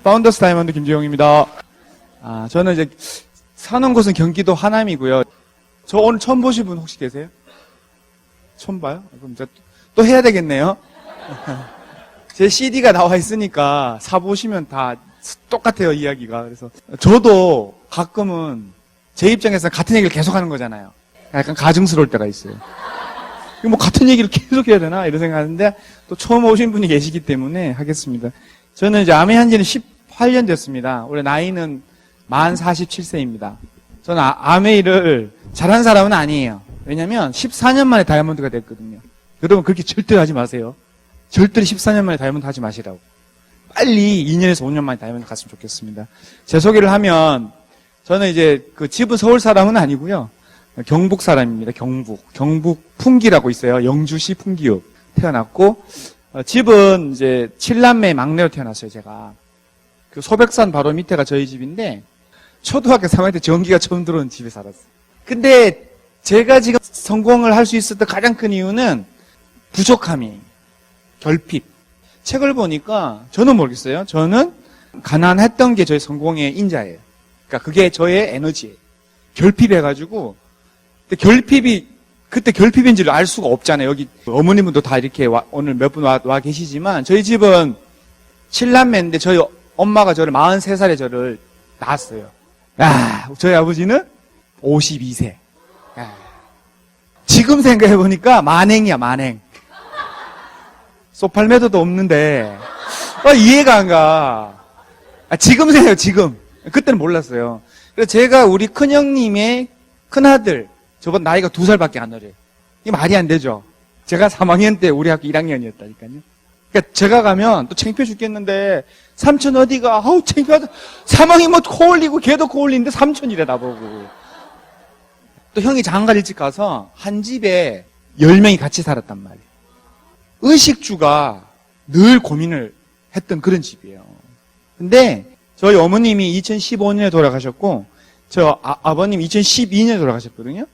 파운더스 다이아몬드 김주영입니다. 저는 이제 사는 곳은 경기도 하남이고요. 저 오늘 처음 보신 분 혹시 계세요? 처음 봐요? 그럼 이제 또 해야 되겠네요. 제 CD가 나와 있으니까 사보시면 다 똑같아요, 이야기가. 그래서 저도 가끔은 제 입장에서 같은 얘기를 계속 하는 거잖아요. 약간 가증스러울 때가 있어요. 이거 뭐 같은 얘기를 계속 해야 되나? 이런 생각하는데 또 처음 오신 분이 계시기 때문에 하겠습니다. 저는 이제 암의 지는 18년 됐습니다. 올해 나이는 만 47세입니다. 저는 암의 일을 잘한 사람은 아니에요. 왜냐면 14년 만에 다이아몬드가 됐거든요. 여러분 그렇게 절대로 하지 마세요. 절대로 14년 만에 다이아몬드 하지 마시라고. 빨리 2년에서 5년 만에 다이아몬드 갔으면 좋겠습니다. 제 소개를 하면 저는 이제 그 집은 서울 사람은 아니고요. 경북 사람입니다. 경북 풍기라고 있어요. 영주시 풍기읍 태어났고 집은 이제 7남매 막내로 태어났어요. 제가 그 소백산 바로 밑에가 저희 집인데 초등학교 3학년 때 전기가 처음 들어온 집에 살았어요. 근데 제가 지금 성공을 할 수 있었던 가장 큰 이유는 부족함이 결핍. 책을 보니까 저는 모르겠어요. 저는 가난했던 게 저의 성공의 인자예요. 그러니까 그게 저의 에너지예요. 결핍해가지고 그때 결핍인지를 알 수가 없잖아요. 여기 어머님도 다 이렇게 오늘 몇 분 와 계시지만 저희 집은 7남매인데 저희 엄마가 저를 43살에 저를 낳았어요. 저희 아버지는 52세. 지금 생각해보니까 만행이야, 만행. 소팔메도도 없는데 이해가 안 가. 지금 생각해요, 지금. 그때는 몰랐어요. 그래서 제가 우리 큰형님의 큰아들, 저번 나이가 2살밖에 안 어려요. 이게 말이 안 되죠. 제가 3학년 때 우리 학교 1학년이었다니까요. 그러니까 제가 가면 또 창피해 죽겠는데 삼촌 어디가? 아우 창피하다. 사망이 뭐 코 올리고 걔도 코 올리는데 삼촌이래 나보고. 또 형이 장가 일찍 가서 한 집에 10명이 같이 살았단 말이에요. 의식주가 늘 고민을 했던 그런 집이에요. 근데 저희 어머님이 2015년에 돌아가셨고 저 아버님 2012년에 돌아가셨거든요.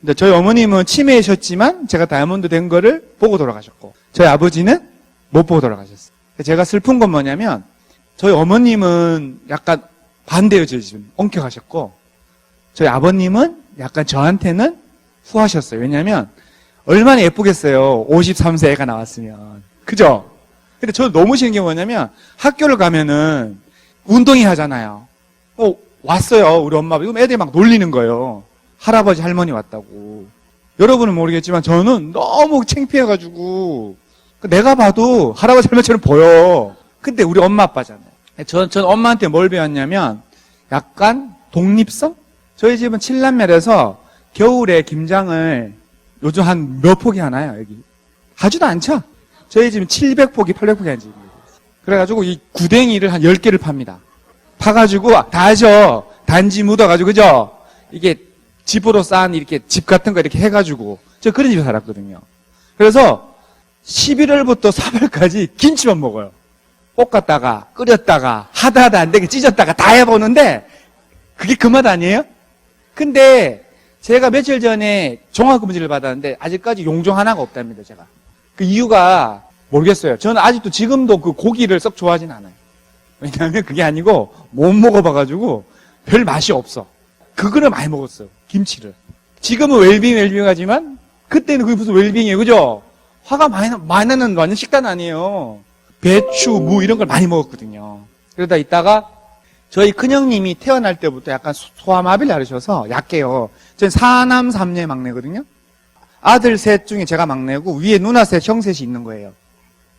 근데 저희 어머님은 치매이셨지만 제가 다이아몬드 된 거를 보고 돌아가셨고 저희 아버지는 못 보고 돌아가셨어요. 제가 슬픈 건 뭐냐면 저희 어머님은 약간 반대예요. 저희 집은 엉켜가셨고 저희 아버님은 약간 저한테는 후하셨어요. 왜냐하면 얼마나 예쁘겠어요. 53세 애가 나왔으면. 그죠? 근데 저 너무 싫은 게 뭐냐면 학교를 가면은 운동회 하잖아요. 왔어요. 우리 엄마가. 이거 애들이 막 놀리는 거예요. 할아버지 할머니 왔다고. 여러분은 모르겠지만 저는 너무 창피해가지고 내가 봐도 할아버지 할머니처럼 보여. 근데 우리 엄마 아빠잖아요. 전 엄마한테 뭘 배웠냐면 약간 독립성? 저희 집은 7남매라서 겨울에 김장을 요즘 한 몇 포기 하나요, 여기? 하지도 않죠? 저희 집은 700포기, 800포기 한 집이에요. 그래가지고 이 구댕이를 한 10개를 팝니다. 파가지고 다 하죠. 단지 묻어가지고, 그죠? 이게 집으로 싼 이렇게 집 같은 거 이렇게 해가지고, 저 그런 집에 살았거든요. 그래서 11월부터 3월까지 김치만 먹어요. 볶았다가, 끓였다가, 하다 안 되게 찢었다가 다 해보는데, 그게 그 맛 아니에요? 근데, 제가 며칠 전에 종합검진을 받았는데, 아직까지 용종 하나가 없답니다, 제가. 그 이유가 모르겠어요. 저는 아직도 지금도 그 고기를 썩 좋아하진 않아요. 왜냐하면 그게 아니고, 못 먹어봐가지고, 별 맛이 없어. 그거를 많이 먹었어요, 김치를. 지금은 웰빙 하지만, 그때는 그게 무슨 웰빙이에요, 그죠? 화가 많이 나는 완전 식단 아니에요. 배추, 무 이런 걸 많이 먹었거든요. 그러다 있다가 저희 큰형님이 태어날 때부터 약간 소아마비를 앓으셔서 약해요. 저는 4남 3녀 막내거든요. 아들 셋 중에 제가 막내고 위에 누나 셋, 형 셋이 있는 거예요.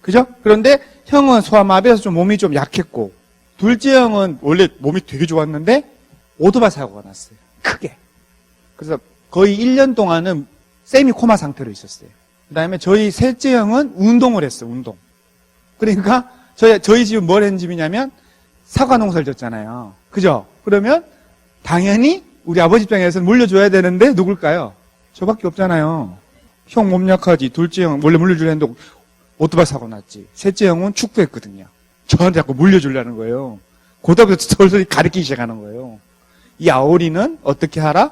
그죠? 그런데 형은 소아마비에서 좀 몸이 좀 약했고 둘째 형은 원래 몸이 되게 좋았는데 오토바이 사고가 났어요. 크게. 그래서 거의 1년 동안은 세미 코마 상태로 있었어요. 그 다음에 저희 셋째 형은 운동을 했어요, 운동. 그러니까 저희 집은 뭘 한 집이냐면 사과 농사를 졌잖아요. 그죠? 그러면 당연히 우리 아버지 입장에서는 물려줘야 되는데 누굴까요? 저밖에 없잖아요. 형 몸 약하지. 둘째 형 원래 물려주려 했는데 오토바이 사고 났지. 셋째 형은 축구했거든요. 저한테 자꾸 물려주려는 거예요. 그다음부터 솔솔 가르치기 시작하는 거예요. 이 아오리는 어떻게 하라?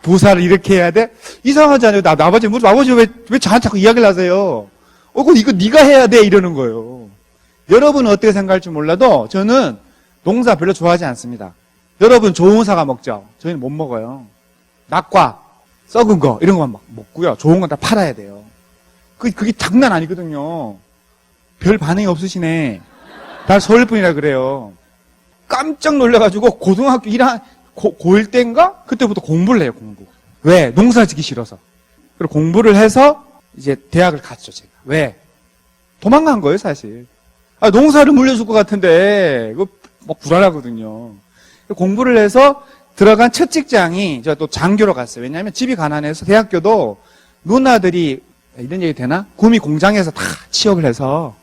부사를 이렇게 해야 돼? 이상하잖아요. 아버지 왜 저한테 자꾸 이야기를 하세요? 이거 네가 해야 돼 이러는 거예요. 여러분은 어떻게 생각할지 몰라도 저는 농사 별로 좋아하지 않습니다. 여러분 좋은 사과 먹죠? 저희는 못 먹어요. 낙과, 썩은 거 이런 것만 먹고요. 좋은 건 다 팔아야 돼요. 그게 장난 아니거든요. 별 반응이 없으시네. 다 서울 분이라 그래요. 깜짝 놀라가지고 고등학교 1학 고1 때인가? 그때부터 공부를 해요, 공부. 왜? 농사 짓기 싫어서. 그리고 공부를 해서 이제 대학을 갔죠, 제가. 왜? 도망간 거예요, 사실. 농사를 물려줄 것 같은데, 이거 막 불안하거든요. 공부를 해서 들어간 첫 직장이, 제가 또 장교로 갔어요. 왜냐하면 집이 가난해서 대학교도 누나들이, 이런 얘기 되나? 구미 공장에서 다 취업을 해서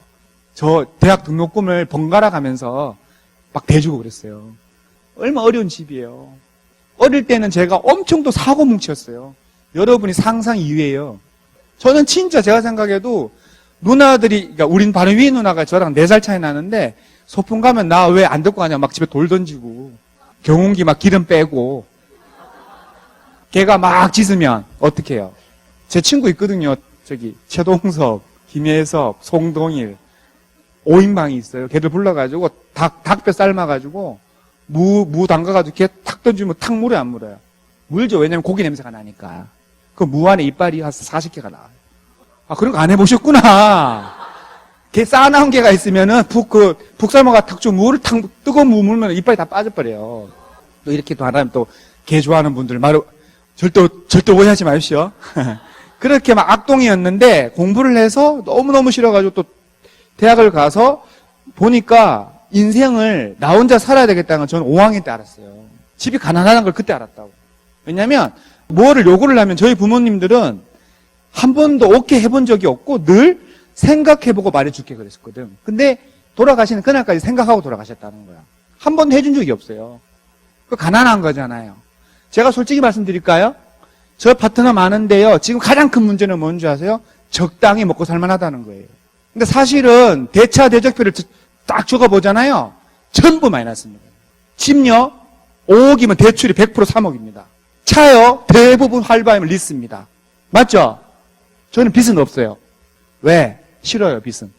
저 대학 등록금을 번갈아 가면서 막 대주고 그랬어요. 얼마 어려운 집이에요. 어릴 때는 제가 엄청 또 사고뭉치였어요. 여러분이 상상 이외예요. 저는 진짜 제가 생각해도 누나들이, 그러니까 우린 바로 위에 누나가 저랑 4살 차이 나는데 소풍 가면 나 왜 안 데리고 가냐 막 집에 돌 던지고 경운기 막 기름 빼고 걔가 막 짖으면 어떻게 해요? 제 친구 있거든요. 저기 최동섭, 김혜섭, 송동일 5인방이 있어요. 걔들 불러가지고 닭뼈 삶아가지고 무 담가가지고 걔 탁 던지면 탁 물어요, 안 물어요? 물죠. 왜냐면 고기 냄새가 나니까. 그 무 안에 이빨이 한 40개가 나와요. 그런 거 안 해보셨구나. 걔 쌓아나온 개가 있으면은 푹 삶아가 탁 좀 무를 뜨거운 무 물면 이빨이 다 빠져버려요. 또 이렇게 또 하나면 또 개 좋아하는 분들 절대 오해하지 마십시오. 그렇게 막 악동이었는데 공부를 해서 너무너무 싫어가지고 또 대학을 가서 보니까 인생을 나 혼자 살아야 되겠다는 건 저는 5학년 때 알았어요. 집이 가난하다는 걸 그때 알았다고. 왜냐면 뭐를 요구를 하면 저희 부모님들은 한 번도 오케이 해본 적이 없고 늘 생각해보고 말해줄게 그랬었거든. 근데 돌아가시는 그날까지 생각하고 돌아가셨다는 거야. 한 번도 해준 적이 없어요. 그 가난한 거잖아요. 제가 솔직히 말씀드릴까요? 저 파트너 많은데요. 지금 가장 큰 문제는 뭔지 아세요? 적당히 먹고 살만하다는 거예요. 근데 사실은 대차 대적표를 딱 적어보잖아요. 전부 마이너스입니다. 집요 5억이면 대출이 100% 3억입니다. 차요 대부분 할부하면 리스입니다. 맞죠? 저는 빚은 없어요. 왜? 싫어요, 빚은.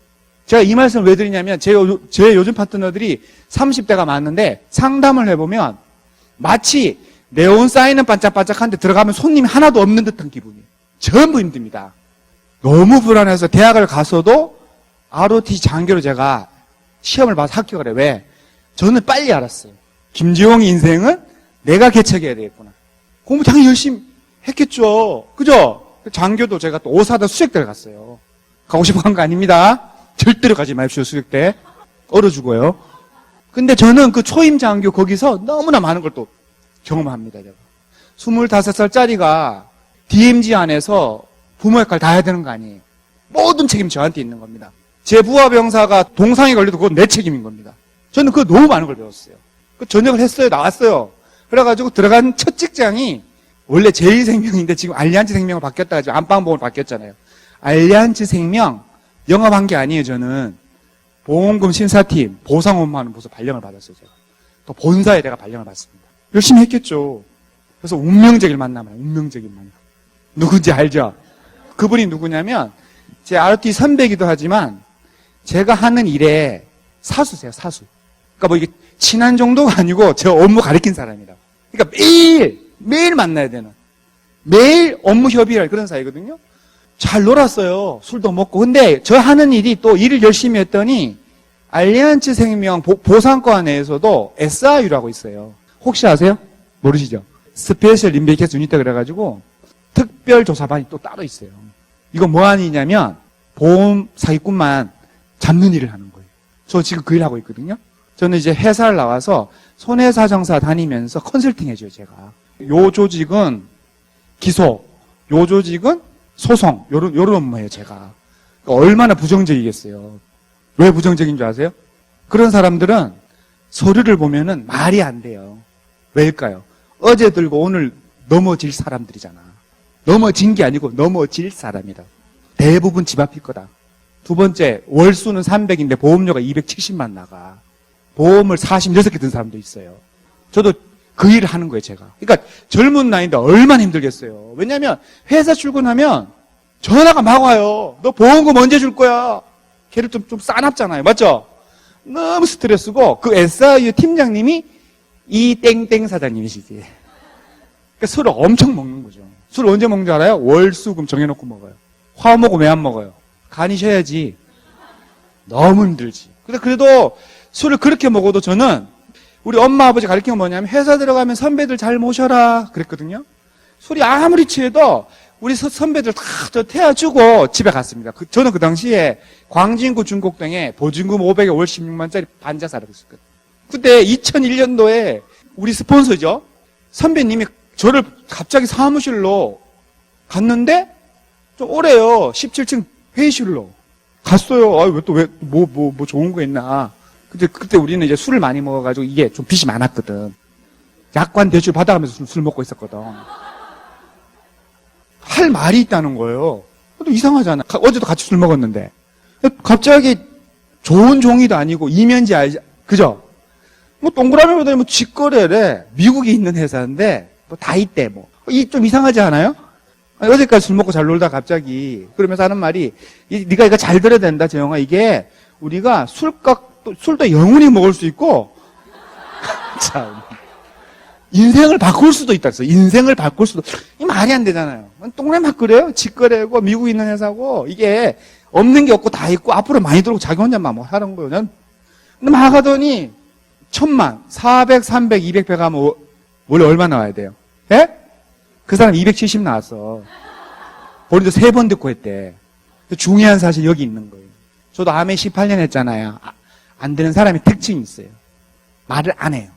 제가 이 말씀을 왜 드리냐면 제 요즘 파트너들이 30대가 많은데 상담을 해보면 마치 네온 사인은 반짝반짝한데 들어가면 손님이 하나도 없는 듯한 기분이에요. 전부 힘듭니다. 너무 불안해서 대학을 갔어도 ROT 장교로 제가 시험을 봐서 합격을 해요. 왜? 저는 빨리 알았어요. 김지용의 인생은 내가 개척해야 되겠구나. 공부 당연히 열심히 했겠죠. 그죠? 장교도 제가 또 오사단 수색대를 갔어요. 가고 싶어 간 거 아닙니다. 절대로 가지 마십시오, 수색대. 얼어 죽어요. 근데 저는 그 초임 장교 거기서 너무나 많은 걸 또 경험합니다, 제가. 25살짜리가 DMZ 안에서 부모 역할 다 해야 되는 거 아니에요. 모든 책임이 저한테 있는 겁니다. 제 부하 병사가 동상에 걸려도 그건 내 책임인 겁니다. 저는 그거 너무 많은 걸 배웠어요. 그 전역을 했어요, 나왔어요. 그래가지고 들어간 첫 직장이 원래 제2생명인데 지금 알리안즈 생명으로 바뀌었다가 지금 안방보험으로 바뀌었잖아요. 알리안즈 생명 영업한 게 아니에요, 저는. 보험금 심사팀, 보상 업무하는 부서 발령을 받았어요, 제가. 또 본사에 내가 발령을 받습니다. 열심히 했겠죠. 그래서 운명적인 만남을 해요, 운명적인 만남. 누군지 알죠? 그분이 누구냐면, 제 RT 선배이기도 하지만, 제가 하는 일에 사수세요, 사수. 그러니까 뭐 이게 친한 정도가 아니고, 제 업무 가르친 사람이다. 그러니까 매일 만나야 되는. 매일 업무 협의할 그런 사이거든요. 잘 놀았어요. 술도 먹고. 근데 저 하는 일이 또 일을 열심히 했더니 알리안츠 생명 보상과 내에서도 SIU라고 있어요. 혹시 아세요? 모르시죠? 스페셜 인베이케이션 유니트 그래가지고 특별조사반이 또 따로 있어요. 이거 뭐 하느냐면 보험 사기꾼만 잡는 일을 하는 거예요. 저 지금 그 일 하고 있거든요. 저는 이제 회사를 나와서 손해사정사 다니면서 컨설팅 해줘요, 제가. 요 조직은 기소, 요 조직은 소송, 요런 업무예요, 제가. 그러니까 얼마나 부정적이겠어요. 왜 부정적인 줄 아세요? 그런 사람들은 서류를 보면은 말이 안 돼요. 왜일까요? 어제 들고 오늘 넘어질 사람들이잖아. 넘어진 게 아니고 넘어질 사람이다. 대부분 집 앞일 거다. 두 번째, 월수는 300인데 보험료가 270만 나가. 보험을 46개 든 사람도 있어요. 저도 그 일을 하는 거예요, 제가. 그러니까 젊은 나이인데 얼마나 힘들겠어요. 왜냐면 회사 출근하면 전화가 막 와요. 너 보험금 언제 줄 거야? 걔를 좀 싸납잖아요. 맞죠? 너무 스트레스고, 그 SIU 팀장님이 이 땡땡 사장님이시지. 그러니까 술을 엄청 먹는 거죠. 술 언제 먹는 줄 알아요? 월, 수, 금 정해놓고 먹어요. 화목은 왜 안 먹어요? 간이 쉬어야지. 너무 힘들지. 근데 그래도 술을 그렇게 먹어도 저는 우리 엄마 아버지 가르친 건 뭐냐면 회사 들어가면 선배들 잘 모셔라 그랬거든요. 술이 아무리 취해도 우리 선배들 다 저 태워주고 집에 갔습니다. 저는 그 당시에 광진구 중곡동에 보증금 500에 월 16만짜리 반자 살고 있었거든요. 그때 2001년도에 우리 스폰서죠. 선배님이 저를 갑자기 사무실로 갔는데 좀 오래요. 17층 회의실로 갔어요. 아, 뭐 좋은 거 있나. 그때 우리는 이제 술을 많이 먹어가지고 이게 좀 빚이 많았거든. 약관 대출 받아가면서 술 먹고 있었거든. 할 말이 있다는 거예요. 또 이상하잖아. 어제도 같이 술 먹었는데. 갑자기 좋은 종이도 아니고 이면지 알지? 그죠? 뭐 동그라미 보더니 뭐 직거래래. 미국에 있는 회사인데 뭐 다 있대 뭐. 좀 이상하지 않아요? 아니, 어제까지 술 먹고 잘 놀다 갑자기 그러면서 하는 말이 네가 이거 잘 들어야 된다 재영아. 이게 우리가 술도 영원히 먹을 수 있고 참 인생을 바꿀 수도 있다. 인생을 바꿀 수도. 이 말이 안 되잖아요. 동네 막 그래요. 직거래고 미국에 있는 회사고 이게 없는 게 없고 다 있고 앞으로 많이 들어오고 자기 혼자만 뭐 하는 거예요. 근데 막 하더니 1000만, 400, 300, 200, 100 하면 원래 얼마 나와야 돼요? 예? 그 사람 270 나왔어. 본인도 3번 듣고 했대. 중요한 사실 여기 있는 거예요. 저도 암에 18년 했잖아요. 안 되는 사람의 특징이 있어요. 말을 안 해요.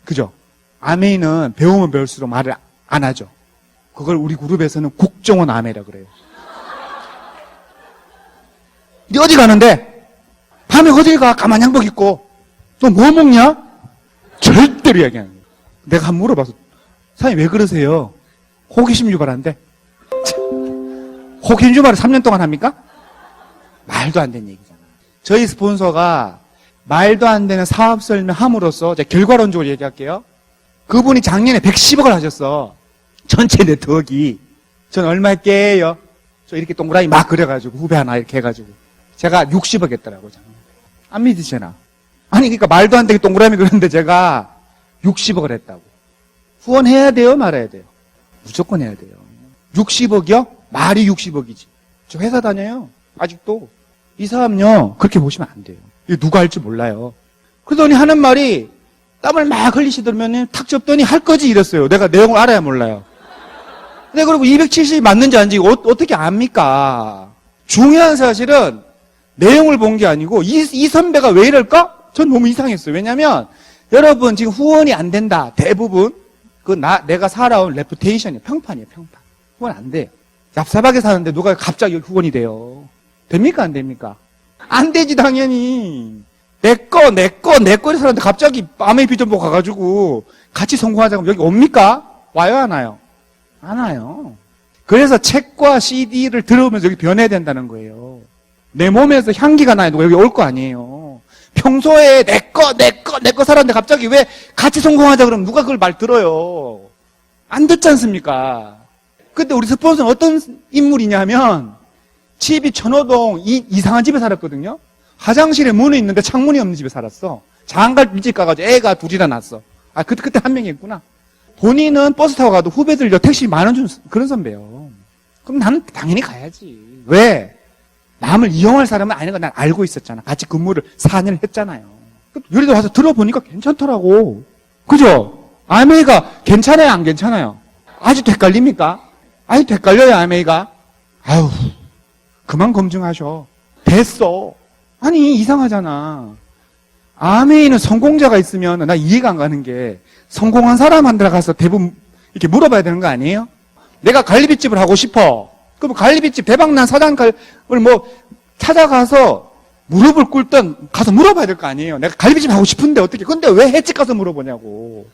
그죠? 아메이는 배우면 배울수록 말을 안 하죠. 그걸 우리 그룹에서는 국정원 아메이라 그래요. 네 어디 가는데? 밤에 어디 가? 까만 양복 입고. 너 뭐 먹냐? 절대로 이야기 안 해요. 내가 한번 물어봐서 사장님 왜 그러세요? 호기심 유발한데? 호기심 유발을 3년 동안 합니까? 말도 안 되는 얘기잖아. 저희 스폰서가 말도 안 되는 사업 설명함으로써 제가 결과론적으로 얘기할게요. 그분이 작년에 110억을 하셨어. 전체 네트워크가. 전 얼마 할게요? 저 이렇게 동그라미 막 그려가지고 후배 하나 이렇게 해가지고 제가 60억 했더라고요. 안 믿으시나? 아니 그러니까 말도 안 되게 동그라미 그렸는데 제가 60억을 했다고. 후원해야 돼요? 말아야 돼요? 무조건 해야 돼요. 60억이요? 말이 60억이지. 저 회사 다녀요. 아직도. 이 사람요. 그렇게 보시면 안 돼요. 이거 누가 할지 몰라요. 그러더니 하는 말이 땀을 막 흘리시더니 탁 접더니 할 거지 이랬어요. 내가 내용을 알아야 몰라요. 근데 그리고 270이 맞는지 아닌지 어떻게 압니까? 중요한 사실은 내용을 본 게 아니고 이 선배가 왜 이럴까? 전 너무 이상했어요. 왜냐면 여러분 지금 후원이 안 된다. 대부분 내가 살아온 레pu테이션이에요. 평판이에요. 평판. 후원 안 돼요. 얍삽하게 사는데 누가 갑자기 후원이 돼요. 됩니까? 안 됩니까? 안 되지 당연히. 내 거 사는데 갑자기 아메이 비전보 가가지고 같이 성공하자고 여기 옵니까? 와요 안 와요? 안 와요. 그래서 책과 CD를 들어오면서 여기 변해야 된다는 거예요. 내 몸에서 향기가 나야 누가 여기 올 거 아니에요. 평소에 내 거 살았는데 갑자기 왜 같이 성공하자 그러면 누가 그걸 말 들어요? 안 듣지 않습니까? 근데 우리 스폰서는 어떤 인물이냐면 집이 천호동 이상한 집에 살았거든요. 화장실에 문이 있는데 창문이 없는 집에 살았어. 장갈 일찍 가가지고 애가 둘이나 낳았어. 그때 한 명이 있구나. 본인은 버스 타고 가도 후배들 택시 10,000원 주는 그런 선배예요. 그럼 나는 당연히 가야지. 왜? 남을 이용할 사람은 아닌 거 난 알고 있었잖아. 같이 근무를 4년을 했잖아요. 요리도 와서 들어보니까 괜찮더라고. 그죠? 아메이가 괜찮아요? 안 괜찮아요? 아직도 헷갈립니까? 아직도 헷갈려요, 아메이가? 아유, 그만 검증하셔. 됐어. 아니, 이상하잖아. 아메이는 성공자가 있으면 나 이해가 안 가는 게 성공한 사람한테 가서 대부분 이렇게 물어봐야 되는 거 아니에요? 내가 갈비집을 하고 싶어. 그럼 갈비집 대박난 사장을 뭐 찾아가서 무릎을 꿇든 가서 물어봐야 될 거 아니에요. 내가 갈비집 하고 싶은데 어떻게. 근데 왜 횟집 가서 물어보냐고.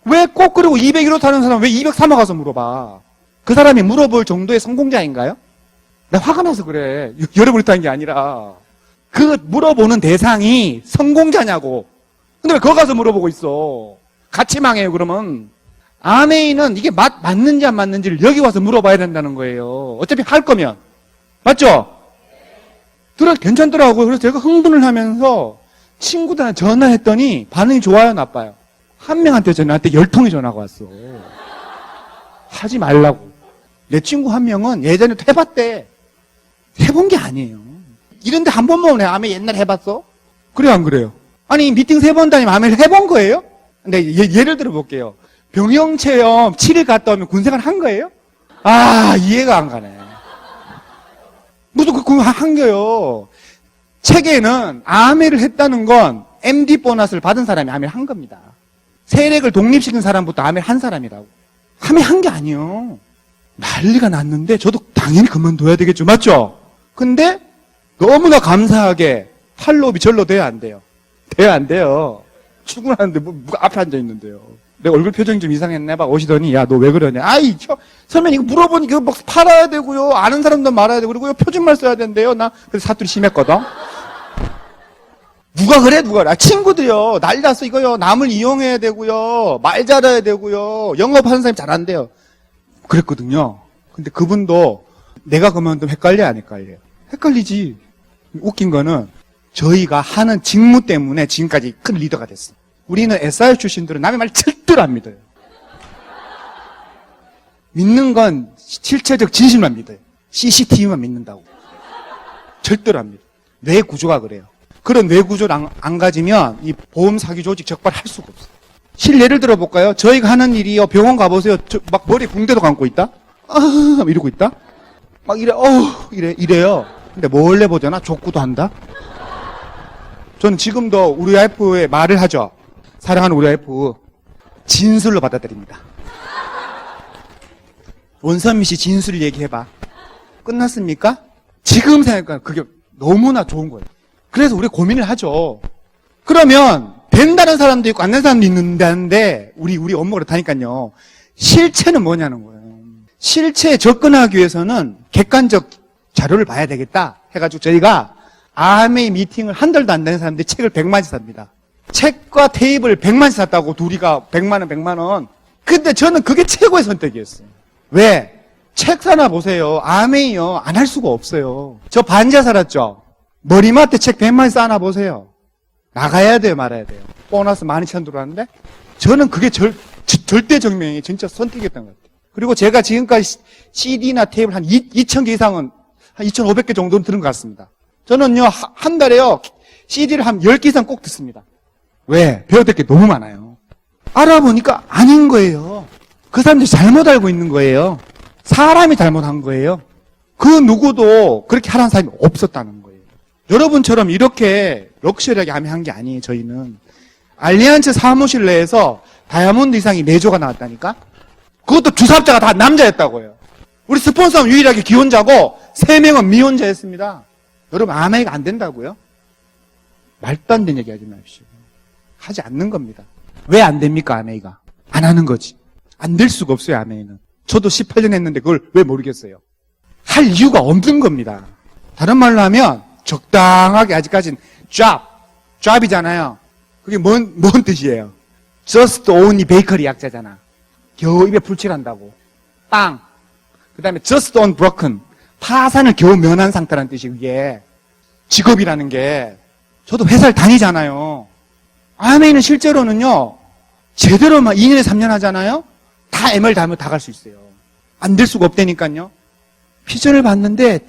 왜 꼭 그리고 201호 타는 사람 왜 203호 가서 물어봐. 그 사람이 물어볼 정도의 성공자인가요? 나 화가 나서 그래. 열어버렸다는 게 아니라 그 물어보는 대상이 성공자냐고. 근데 왜 거기 가서 물어보고 있어. 같이 망해요 그러면. 아메이는 이게 맞는지 안 맞는지를 여기 와서 물어봐야 된다는 거예요. 어차피 할 거면. 맞죠? 괜찮더라고요. 그래서 제가 흥분을 하면서 친구들한테 전화했더니 반응이 좋아요, 나빠요? 한 명한테 전화할 때 10통이 전화가 왔어. 하지 말라고. 내 친구 한 명은 예전에 해봤대. 해본 게 아니에요. 이런데 한 번만 오네. 아메 옛날에 해봤어? 그래요, 안 그래요? 아니, 미팅 3번 다니면 아메를 해본 거예요? 근데 예를 들어 볼게요. 병영체험 7일 갔다 오면 군생활 한 거예요? 아, 이해가 안 가네. 무슨 그거 한 거요. 책에는 아메를 했다는 건 MD 보너스를 받은 사람이 아메를 한 겁니다. 세력을 독립시킨 사람부터 아메를 한 사람이라고. 아메 한 게 아니에요. 난리가 났는데 저도 당연히 그만둬야 되겠죠. 맞죠? 근데 너무나 감사하게 팔로업이 절로 돼야 안 돼요. 돼야 안 돼요. 출근하는데 누가 앞에 앉아 있는데요. 내 얼굴 표정이 좀 이상했네. 막 오시더니 야, 너 왜 그러냐. 아이, 선배님 이거 물어보니 이거 막 팔아야 되고요. 아는 사람도 말아야 되고 그리고 표준말 써야 된대요. 나 그래서 사투리 심했거든. 누가 그래? 누가 그래? 친구들이요. 난리 났어 이거요. 남을 이용해야 되고요. 말 잘해야 되고요. 영업하는 사람이 잘 안 돼요. 그랬거든요. 근데 그분도 내가 그만두면 헷갈려 안 헷갈려요? 헷갈리지. 웃긴 거는 저희가 하는 직무 때문에 지금까지 큰 리더가 됐어. 우리는 SR 출신들은 남의 말 절대로 안 믿어요. 믿는 건 실체적 진실만 믿어요. CCTV만 믿는다고. 절대로 안 믿어요. 뇌 구조가 그래요. 그런 뇌 구조를 안 가지면 이 보험 사기 조직 적발할 수가 없어요. 예를 들어볼까요? 저희가 하는 일이요. 병원 가보세요. 막 머리에 붕대도 감고 있다? 이러고 있다? 막 이래요. 근데 몰래 보잖아? 족구도 한다? 저는 지금도 우리 와이프의 말을 하죠. 사랑하는 우리 와이프, 진술로 받아들입니다. 원선미 씨 진술 얘기해봐. 끝났습니까? 지금 생각하니까 그게 너무나 좋은 거예요. 그래서 우리 고민을 하죠. 그러면 된다는 사람도 있고 안 되는 사람도 있는데 우리 업무를 다니까요. 실체는 뭐냐는 거예요. 실체에 접근하기 위해서는 객관적 자료를 봐야 되겠다 해가지고 저희가 아메이 미팅을 한 달도 안 되는 사람들이 책을 100만씩 삽니다. 책과 테이블 100만씩 샀다고 둘이가 100만 원. 근데 저는 그게 최고의 선택이었어요. 왜? 책 사나 보세요. 아메이요. 안 할 수가 없어요. 저 반지하 살았죠? 머리맡에 책 100만 쌓아놔 보세요. 나가야 돼요, 말아야 돼요. 보너스 12,000 들어왔는데 저는 그게 절대 정명이 진짜 선택이었던 것 같아요. 그리고 제가 지금까지 CD나 테이블 한 2,000개 이상은 한 2,500개 정도는 들은 것 같습니다. 저는요, 한 달에요, CD를 한 10개 이상 꼭 듣습니다. 왜? 배워야 될 게 너무 많아요. 알아보니까 아닌 거예요. 그 사람들이 잘못 알고 있는 거예요. 사람이 잘못한 거예요. 그 누구도 그렇게 하라는 사람이 없었다는 거예요. 여러분처럼 이렇게 럭셔리하게 한 게 아니에요, 저희는. 알리안츠 사무실 내에서 다이아몬드 이상이 4조가 나왔다니까? 그것도 주사업자가 다 남자였다고요. 우리 스폰서는 유일하게 기혼자고 3명은 미혼자였습니다. 여러분, 아메이가 안 된다고요? 말도 안 되는 얘기 하지 마십시오. 하지 않는 겁니다. 왜 안 됩니까, 아메이가? 안 하는 거지. 안 될 수가 없어요, 아메이는. 저도 18년 했는데 그걸 왜 모르겠어요? 할 이유가 없는 겁니다. 다른 말로 하면 적당하게 아직까지는 job이잖아요. 그게 뭔 뜻이에요? just only bakery 약자잖아. 겨우 입에 불칠한다고. 빵. 그 다음에 just unbroken. 파산을 겨우 면한 상태라는 뜻이 그게. 직업이라는 게. 저도 회사를 다니잖아요. 아메이는 실제로는요, 제대로만 2년에 3년 하잖아요? 다 ML 달면 다 갈 수 있어요. 안 될 수가 없다니까요. 피전을 봤는데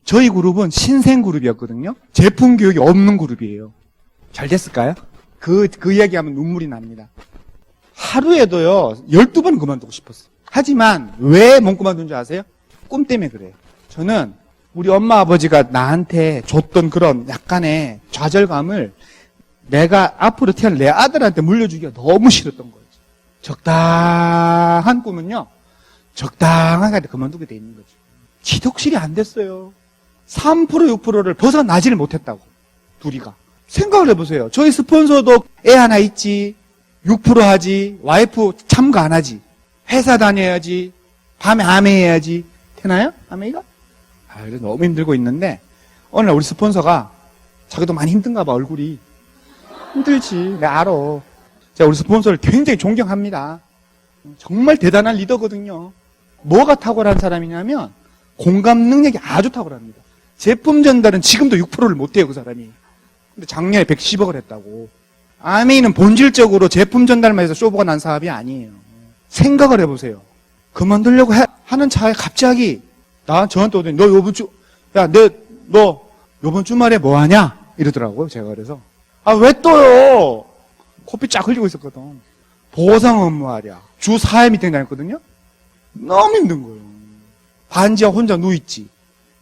저희 그룹은 신생 그룹이었거든요. 제품 교육이 없는 그룹이에요. 잘 됐을까요? 그 이야기하면 눈물이 납니다. 하루에도요, 12번 그만두고 싶었어요. 하지만 왜 못 그만둔 줄 아세요? 꿈 때문에 그래요. 저는 우리 엄마 아버지가 나한테 줬던 그런 약간의 좌절감을 내가 앞으로 태어날 내 아들한테 물려주기가 너무 싫었던 거예요. 적당한 꿈은요, 적당하게 그만두게 돼 있는 거죠. 기독실이 안 됐어요. 3% 6%를 벗어나지를 못했다고. 둘이가. 생각을 해보세요. 저희 스폰서도 애 하나 있지, 6% 하지, 와이프 참가 안 하지, 회사 다녀야지, 밤에 아메해야지. 되나요? 아메이가? 그래서 너무 힘들고 있는데 어느 날 우리 스폰서가 자기도 많이 힘든가 봐. 얼굴이 힘들지. 내가 알아. 제가 우리 스폰서를 굉장히 존경합니다. 정말 대단한 리더거든요. 뭐가 탁월한 사람이냐면 공감 능력이 아주 탁월합니다. 제품 전달은 지금도 6%를 못해요, 그 사람이. 근데 작년에 110억을 했다고. 아메이는 본질적으로 제품 전달만 해서 쇼부가 난 사업이 아니에요. 생각을 해보세요. 그만두려고 하는 차에 갑자기 저한테 오더니 너 요번 주말에 뭐 하냐? 이러더라고요. 제가 그래서 왜 또요? 코피 쫙 흘리고 있었거든. 보상 업무하랴. 주 4회 미팅 다녔거든요. 너무 힘든 거예요. 반지하 혼자 누워있지.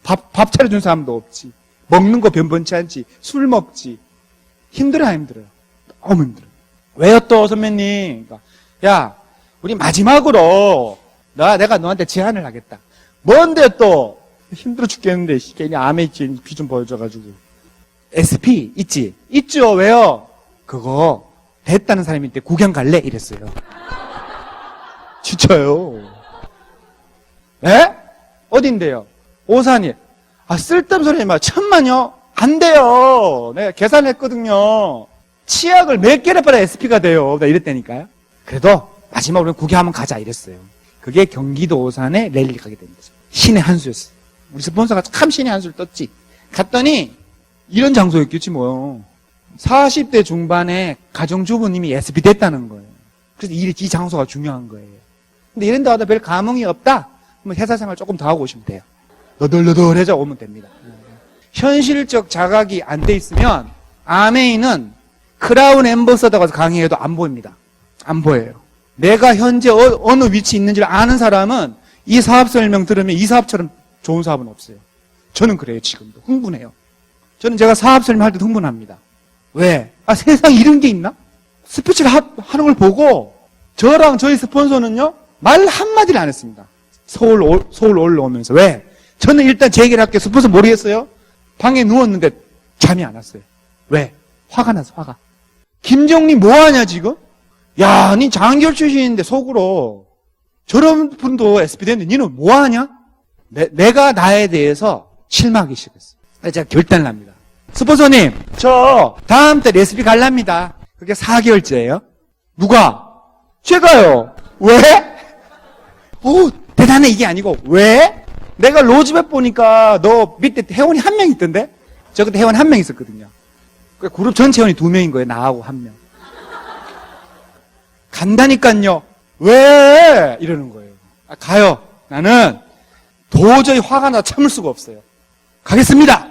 밥 차려준 사람도 없지. 먹는 거 변변치 않지. 술 먹지. 힘들어요. 너무 힘들어요. 왜요 또 선배님? 그러니까, 야 우리 마지막으로 내가 너한테 제안을 하겠다. 뭔데 또? 힘들어 죽겠는데 괜히 아메이 비 좀 보여줘가지고. SP 있지? 있죠. 왜요? 그거 됐다는 사람이 있대. 구경 갈래? 이랬어요. 진짜요. 에? 어딘데요? 오산이. 쓸데없는 소리 하지 마. 1000만요? 안 돼요. 내가 계산했거든요. 치약을 몇 개를 빨아 SP가 돼요. 나 이랬다니까요. 그래도 마지막으로 구경 한번 가자 이랬어요. 그게 경기도 오산에 랠리 가게 된 거죠. 신의 한 수였어요. 우리 스폰서가 참 신의 한 수를 떴지. 갔더니 이런 장소였겠지 뭐요. 40대 중반에 가정주부님이 SP 됐다는 거예요. 그래서 이 장소가 중요한 거예요. 근데 이런 데 와도 별 감흥이 없다? 그러면 회사 생활 조금 더 하고 오시면 돼요. 너덜너덜해져 오면 됩니다. 현실적 자각이 안 돼 있으면 아메이는 크라운 앰버서더 가서 강의해도 안 보입니다. 안 보여요. 내가 현재 어느 위치에 있는지를 아는 사람은 이 사업 설명 들으면 이 사업처럼 좋은 사업은 없어요. 저는 그래요. 지금도 흥분해요. 저는 제가 사업 설명할 때도 흥분합니다. 왜? 세상에 이런 게 있나? 스피치를 하는 걸 보고 저랑 저희 스폰서는요 말 한마디를 안 했습니다. 서울 올라오면서. 왜? 저는 일단 제 얘기를 할게요. 스폰서 모르겠어요? 방에 누웠는데 잠이 안 왔어요. 왜? 화가 나서 화가. 김정리 뭐하냐 지금? 야, 니 장교를 출신인데 속으로 저런 분도 SP 됐는데 니는 뭐하냐? 내가 나에 대해서 실망하기 시작했어요. 제가 결단을 합니다. 스폰서님, 저 다음 달 SP 갈랍니다. 그게 4개월째예요. 누가? 제가요. 왜? 대단해 이게 아니고 왜? 내가 로즈맵 보니까 너 밑에 회원이 1명 있던데? 저 그때 회원 1명 있었거든요. 그룹 전체 회원이 2명인 거예요. 나하고 1명. 간다니깐요. 왜? 이러는 거예요. 가요. 나는 도저히 화가 나 참을 수가 없어요. 가겠습니다.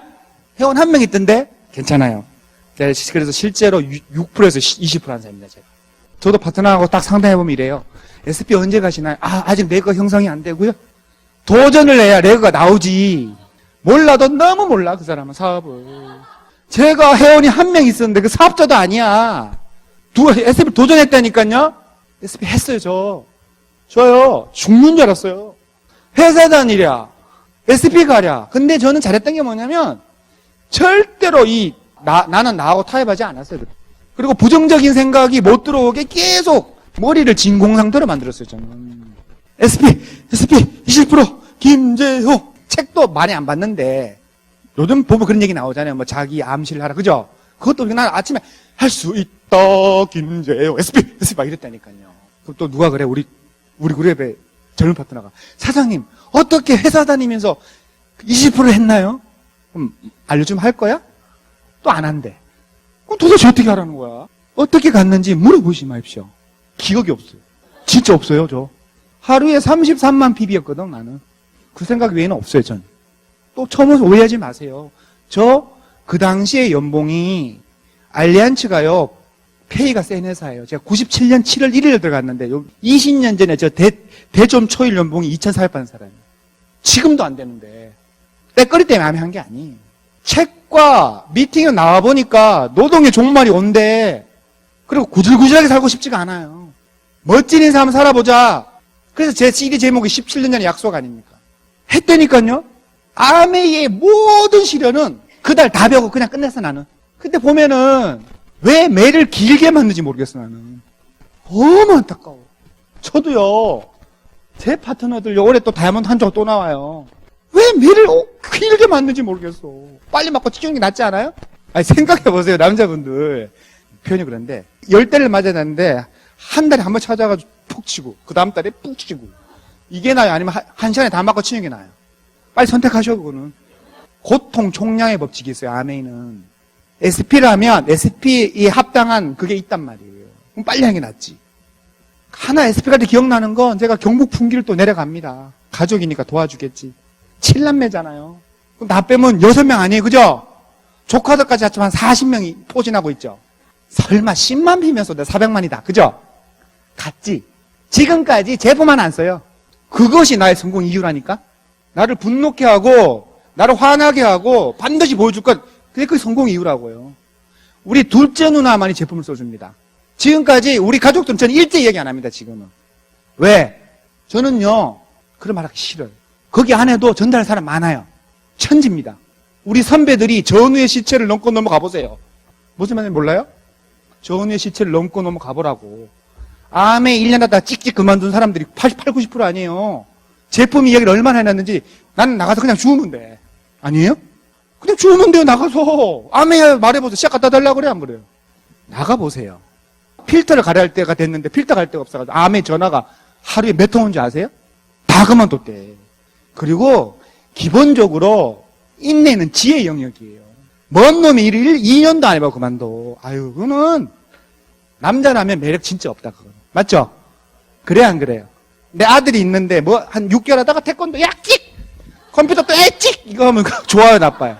회원 1명 있던데? 괜찮아요. 그래서 실제로 6%에서 20%한 사람입니다. 제가. 저도 파트너하고 딱 상담해보면 이래요. SP 언제 가시나요? 아직 레그 형성이 안 되고요. 도전을 해야 레그가 나오지. 몰라도 너무 몰라 그 사람은 사업을. 제가 회원이 1명 있었는데 그 사업자도 아니야. SP 도전했다니까요. SP 했어요. 저요 죽는 줄 알았어요. 회사 다니랴 SP 가랴. 근데 저는 잘했던 게 뭐냐면 절대로 나는 나하고 타협하지 않았어요. 그리고 부정적인 생각이 못 들어오게 계속 머리를 진공 상태로 만들었어요. 저는 SP 20% 김재호. 책도 많이 안 봤는데 요즘 보면 그런 얘기 나오잖아요. 뭐 자기 암시를 하라. 그죠? 그것도 난 아침에 할 수 있다 김재호 SP 막 이랬다니까요. 그럼 또 누가 그래? 우리 그룹의 젊은 파트너가 사장님 어떻게 회사 다니면서 20% 했나요? 그럼 알려주면 할 거야? 또 안 한대. 그럼 도대체 어떻게 하라는 거야? 어떻게 갔는지 물어보시 마십시오. 기억이 없어요. 진짜 없어요. 저 하루에 33만 PB였거든 나는. 그 생각 외에는 없어요. 전. 또 처음 오해하지 마세요. 저 그 당시에 연봉이 알리안츠가요 페이가 센 회사예요. 제가 97년 7월 1일에 들어갔는데 20년 전에 저 대점 초일 연봉이 2,400 받는 사람이에요. 지금도 안 되는데 때거리 때문에 암이 한 게 아니에요. 책과 미팅에 나와보니까 노동의 종말이 온대. 그리고 구질구질하게 살고 싶지가 않아요. 멋진 인생 한번 살아보자. 그래서 제 CD 제목이 17년 전의 약속 아닙니까? 했다니까요. 아메이의 모든 시련은 그달 다 배우고 그냥 끝냈어 나는. 근데 보면은 왜 매를 길게 만드는지 모르겠어 나는. 너무 안타까워. 저도요. 제 파트너들 올해 또 다이아몬드 한 조각 또 나와요. 왜 매를 길게 만드는지 모르겠어. 빨리 맞고 치우는 게 낫지 않아요? 아니 생각해보세요 남자분들. 표현이 그런데 10대를 맞아놨는데 한 달에 한 번 찾아가지고 푹 치고 그 다음 달에 푹 치고 이게 나아요? 아니면 한 시간에 다 맞고 치는 게 나아요? 빨리 선택하셔 그거는. 고통 총량의 법칙이 있어요. 아메이는 SP라면 SP에 합당한 그게 있단 말이에요. 그럼 빨리 하는 게 낫지. 하나 SP가 기억나는 건 제가 경북 풍기를 또 내려갑니다. 가족이니까 도와주겠지. 7남매잖아요. 그럼 나 빼면 6명 아니에요. 그죠? 조카들까지 합치면 한 40명이 포진하고 있죠. 설마 10만 피면서 내 400만이다. 그죠? 같지? 지금까지 제보만 안 써요. 그것이 나의 성공 이유라니까? 나를 분노케 하고, 나를 화나게 하고, 반드시 보여줄 것, 그게 성공 이유라고요. 우리 둘째 누나만이 제품을 써줍니다. 지금까지 우리 가족들은 저는 일제 얘기 안 합니다, 지금은. 왜? 저는요, 그런 말 하기 싫어요. 거기 안에도 전달할 사람 많아요. 천지입니다. 우리 선배들이 전우의 시체를 넘고 넘어가 보세요. 무슨 말인지 몰라요? 전우의 시체를 넘고 넘어가 보라고. 암에 1년 하다 찍찍 그만둔 사람들이 88, 90% 아니에요. 제품 이야기를 얼마나 해놨는지 나는 나가서 그냥 주우면 돼. 아니에요? 그냥 주우면 돼요, 나가서. 암에 말해보세요. 시작 갖다 달라고 그래, 안 그래요? 나가보세요. 필터를 갈아야 할 때가 됐는데 필터 갈 데가 없어가지고 암에 전화가 하루에 몇 통 온지 아세요? 다 그만뒀대. 그리고 기본적으로 인내는 지혜 영역이에요. 먼 놈이 일을 2년도 안 해봐 그만둬. 아유, 그거는 남자라면 매력 진짜 없다, 그건. 맞죠? 그래, 안 그래요? 내 아들이 있는데 뭐 한 6개월 하다가 태권도 야 찍! 컴퓨터 또 찍! 이거 하면 좋아요, 나빠요?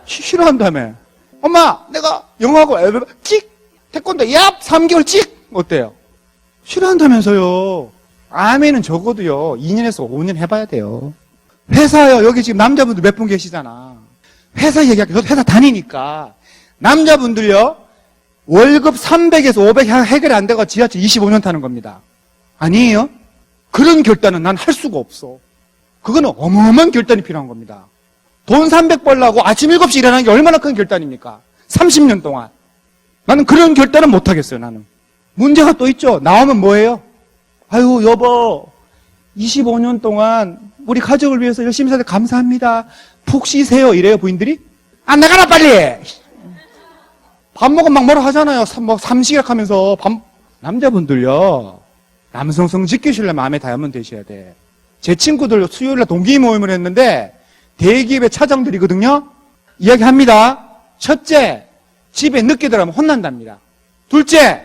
싫어한다며. 엄마, 내가 영어하고 찍! 태권도 얍! 3개월 찍! 어때요? 싫어한다면서요. 암에는 적어도요 2년에서 5년 해봐야 돼요. 회사요, 여기 지금 남자분들 몇 분 계시잖아. 회사 얘기할게요. 저도 회사 다니니까 남자분들요 월급 300에서 500 해결이 안 되고 지하철 25년 타는 겁니다. 아니에요? 그런 결단은 난 할 수가 없어. 그거는 어마어마한 결단이 필요한 겁니다. 돈 300 벌려고 아침 7시 일어나는 게 얼마나 큰 결단입니까? 30년 동안. 나는 그런 결단은 못 하겠어요, 나는. 문제가 또 있죠. 나오면 뭐예요? 아유, 여보, 25년 동안 우리 가족을 위해서 열심히 살때 감사합니다. 푹 쉬세요. 이래요, 부인들이? 안 나가라, 빨리! 밥 먹으면 막 뭐라 하잖아요. 삼시각 하면서. 남자분들요, 남성성 지키시려면 암에 다이아몬드 되셔야 돼. 제 친구들 수요일날 동기 모임을 했는데, 대기업의 차장들이거든요? 이야기합니다. 첫째, 집에 늦게 들어가면 혼난답니다. 둘째,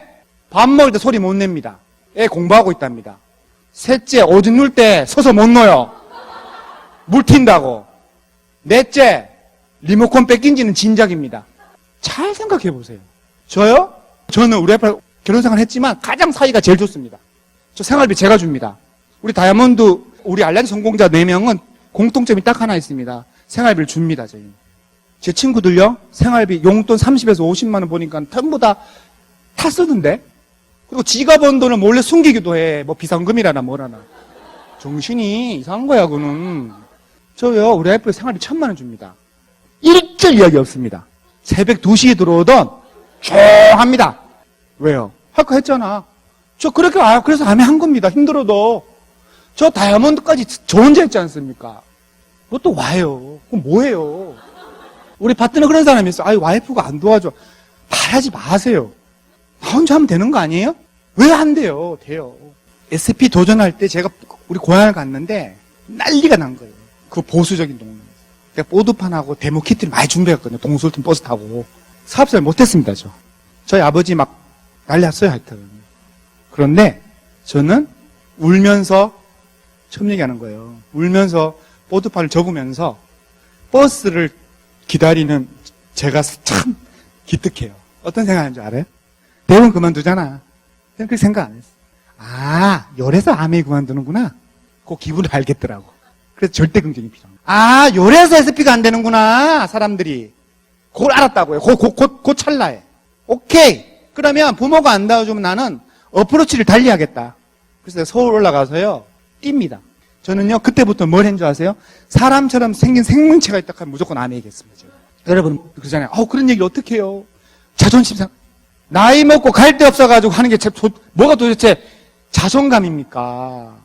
밥 먹을 때 소리 못 냅니다. 애 공부하고 있답니다. 셋째, 오줌 눌 때 서서 못 넣어요. 물 튄다고. 넷째, 리모컨 뺏긴 지는 진작입니다. 잘 생각해 보세요. 저요? 저는 우리 아빠 결혼생활 했지만 가장 사이가 제일 좋습니다. 저 생활비 제가 줍니다. 우리 다이아몬드, 우리 알라딘 성공자 4명은 공통점이 딱 하나 있습니다. 생활비를 줍니다, 저희. 제 친구들요, 생활비 용돈 30에서 50만 원 보니까 전부 다 쓰던데? 그리고 지가 번 돈을 몰래 숨기기도 해. 뭐 비상금이라나 뭐라나. 정신이 이상한 거야, 그는. 저요, 우리 와이프 생활비 1,000만 원 줍니다. 일절 이야기 없습니다. 새벽 2시에 들어오던 조용합니다. 왜요? 아까 했잖아. 저 그렇게 와요. 그래서 암에 한 겁니다. 힘들어도. 저 다이아몬드까지 저 혼자 했지 않습니까? 뭐 또 와요. 그럼 뭐해요? 우리 파트너 그런 사람이 있어. 아유, 와이프가 안 도와줘. 말하지 마세요. 나 혼자 하면 되는 거 아니에요? 왜 안 돼요? 돼요. SP 도전할 때 제가 우리 고향을 갔는데 난리가 난 거예요. 그 보수적인 동네. 제가 보드판하고 데모 키트를 많이 준비했거든요. 동솔팀 버스 타고. 사업을 못했습니다, 저. 저희 아버지 막 난리 났어요, 하여튼. 그런데 저는 울면서 처음 얘기하는 거예요. 울면서 보드판을 접으면서 버스를 기다리는 제가 참 기특해요. 어떤 생각하는 줄 알아요? 대부분 그만두잖아. 그렇게 생각 안 했어. 아, 요래서 암에 그만두는구나. 그 기분을 알겠더라고. 그래서 절대 긍정이 필요한 거야. 아, 요래서 SP가 안 되는구나, 사람들이. 그걸 알았다고요. 그 찰나에. 오케이. 그러면 부모가 안 도와주면 나는 어프로치를 달리 하겠다. 그래서 내가 서울 올라가서요, 뜁니다. 저는요, 그때부터 뭘 했는 줄 아세요? 사람처럼 생긴 생명체가 있다 하면 무조건 암에 얘기했습니다. 제가. 여러분, 그러잖아요. 그런 얘기를 어떻게 해요? 자존심 상, 나이 먹고 갈 데 없어가지고 하는 게 뭐가 도대체 자존감입니까?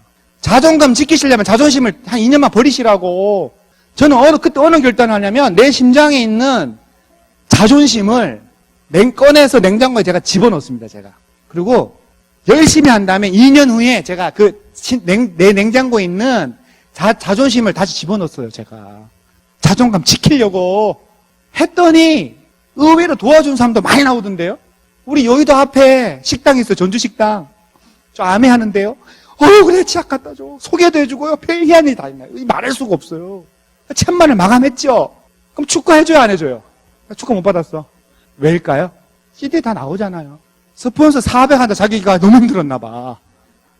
자존감 지키시려면 자존심을 한 2년만 버리시라고. 저는 그때 어느 결단을 하냐면 내 심장에 있는 자존심을 꺼내서 냉장고에 제가 집어넣습니다, 제가. 그리고 열심히 한 다음에 2년 후에 제가 내 냉장고에 있는 자존심을 다시 집어넣었어요, 제가. 자존감 지키려고 했더니 의외로 도와준 사람도 많이 나오던데요. 우리 여의도 앞에 식당이 있어요. 전주식당. 저 아메 하는데요. 그래 치약 갖다 줘. 소개도 해주고요. 별희한 일이 다 있나요? 말할 수가 없어요. 1000만을 마감했죠. 그럼 축하해줘요, 안 해줘요? 축하 못 받았어. 왜일까요? CD에 다 나오잖아요. 스폰서 400 한다. 자기가 너무 힘들었나 봐.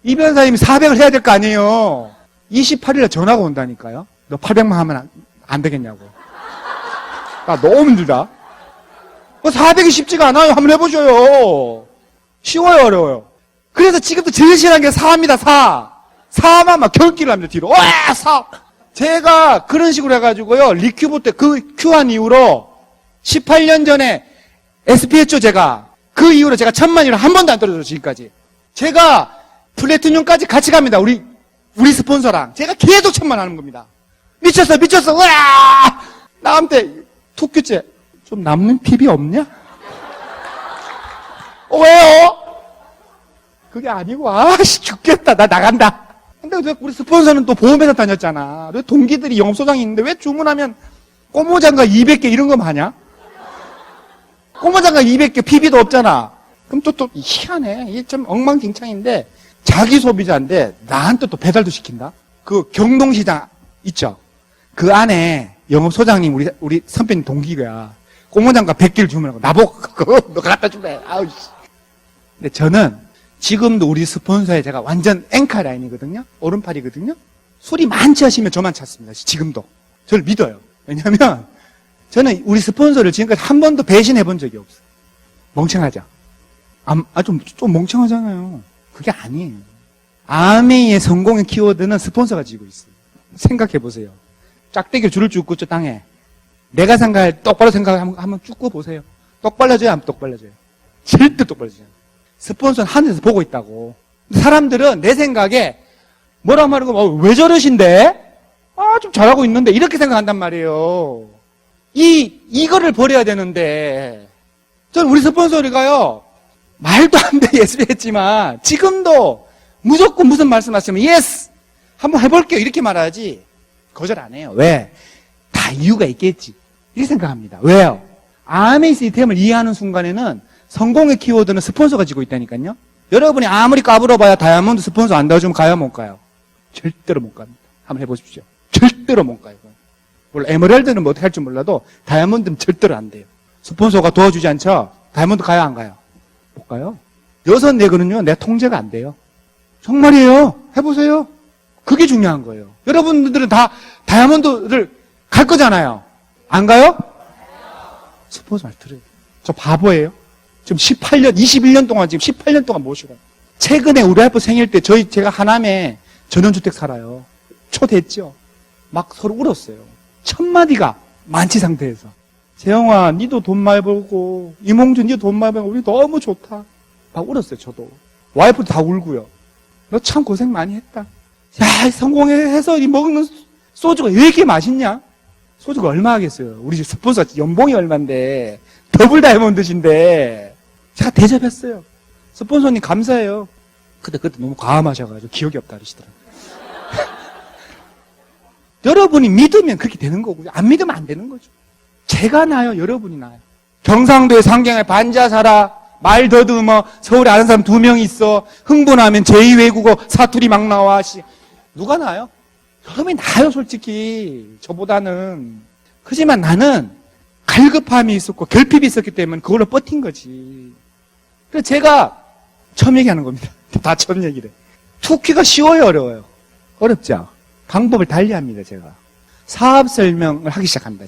이 변사님이 400을 해야 될 거 아니에요. 28일에 전화가 온다니까요. 너 800만 하면 안 되겠냐고. 나 너무 힘들다. 400이 쉽지가 않아요. 한번 해보셔요. 쉬워요, 어려워요? 그래서 지금도 제일 싫어하는 게 4입니다, 4. 4만 막 경기를 합니다, 뒤로. 와, 4! 제가 그런 식으로 해가지고요, 리큐브 때 그 큐한 이후로 18년 전에 SP 했죠, 제가. 그 이후로 제가 1000만이를 한 번도 안 떨어졌어요, 지금까지. 제가 플래티늄까지 같이 갑니다, 우리 스폰서랑. 제가 계속 1000만 하는 겁니다. 미쳤어. 으아! 나한테 투큐째. 좀 남는 핍이 없냐? 왜요? 그게 아니고, 죽겠다. 나 나간다. 근데 우리 스폰서는 또 보험회사 다녔잖아. 왜 동기들이 영업소장이 있는데 왜 주문하면 꼬모장갑 200개 이런 거 마냐? 꼬모장갑 200개 PB도 없잖아. 그럼 또 희한해. 이게 좀 엉망진창인데 자기 소비자인데 나한테 또 배달도 시킨다? 그 경동시장 있죠? 그 안에 영업소장님 우리 선배님 동기가 꼬모장갑 100개를 주문하고 나보고 그거 너 갖다 줄래? 아우 씨. 근데 저는 지금도 우리 스폰서에 제가 완전 앵커 라인이거든요. 오른팔이거든요. 술이 많지 하시면 저만 찾습니다. 지금도. 저를 믿어요. 왜냐하면 저는 우리 스폰서를 지금까지 한 번도 배신해 본 적이 없어요. 멍청하죠? 좀 멍청하잖아요. 그게 아니에요. 아메이의 성공의 키워드는 스폰서가 지고 있어요. 생각해 보세요. 짝대기를 줄을 쭉 긋죠, 땅에. 내가 생각할, 똑바로 생각을 한번 쭉 긋어보세요. 똑발라져요, 안 똑발라져요? 절대 똑발라져요. 스폰서는 하늘에서 보고 있다고. 사람들은 내 생각에 뭐라 말하는 거, 왜 저러신데? 좀 잘하고 있는데. 이렇게 생각한단 말이에요. 이거를 버려야 되는데. 저는 우리 스폰서리가요, 말도 안 돼, 예스 했지만, 지금도 무조건 무슨 말씀 하시면, 예스! 한번 해볼게요. 이렇게 말하지. 거절 안 해요. 왜? 다 이유가 있겠지. 이렇게 생각합니다. 왜요? 아메이 시스템을 이해하는 순간에는 성공의 키워드는 스폰서가 지고 있다니까요. 여러분이 아무리 까불어봐야 다이아몬드 스폰서 안 도와주면 가요, 못 가요? 절대로 못 갑니다. 한번 해보십시오. 절대로 못 가요. 물론 에메랄드는 뭐 어떻게 할지 몰라도 다이아몬드는 절대로 안 돼요. 스폰서가 도와주지 않죠? 다이아몬드 가요, 안 가요? 못 가요. 6, 4개는요, 내 통제가 안 돼요. 정말이에요. 해보세요. 그게 중요한 거예요. 여러분들은 다 다이아몬드를 갈 거잖아요. 안 가요? 스폰서 말 들어요. 저 바보예요. 지금 18년, 21년 동안 지금 18년 동안 모시고. 최근에 우리 와이프 생일 때 제가 하남에 전원주택 살아요. 초대했죠. 막 서로 울었어요. 첫 마디가 만취 상태에서. 재영아, 니도 돈 많이 벌고, 이몽준, 니도 돈 많이 벌고, 우리 너무 좋다. 막 울었어요, 저도. 와이프도 다 울고요. 너 참 고생 많이 했다. 야, 성공해서 이 먹는 소주가 왜 이렇게 맛있냐? 소주가 얼마 하겠어요? 우리 스폰서 연봉이 얼만데, 더블 다이아몬드신데, 제가 대접했어요. 스폰서님 감사해요. 근데 그때 너무 과함하셔가지고 기억이 없다 그러시더라고요. 여러분이 믿으면 그렇게 되는 거고요. 안 믿으면 안 되는 거죠. 제가 나요, 여러분이 나요. 경상도의 상경에 반자 살아, 말 더듬어, 서울에 아는 사람 2명 있어, 흥분하면 제2외국어 사투리 막 나와, 누가 나요? 여러분이 나요, 솔직히. 저보다는. 하지만 나는 갈급함이 있었고 결핍이 있었기 때문에 그걸로 버틴 거지. 그래서 제가 처음 얘기하는 겁니다. 다 처음 얘기를. 투키가 쉬워요, 어려워요? 어렵죠? 방법을 달리합니다, 제가. 사업 설명을 하기 시작합니다,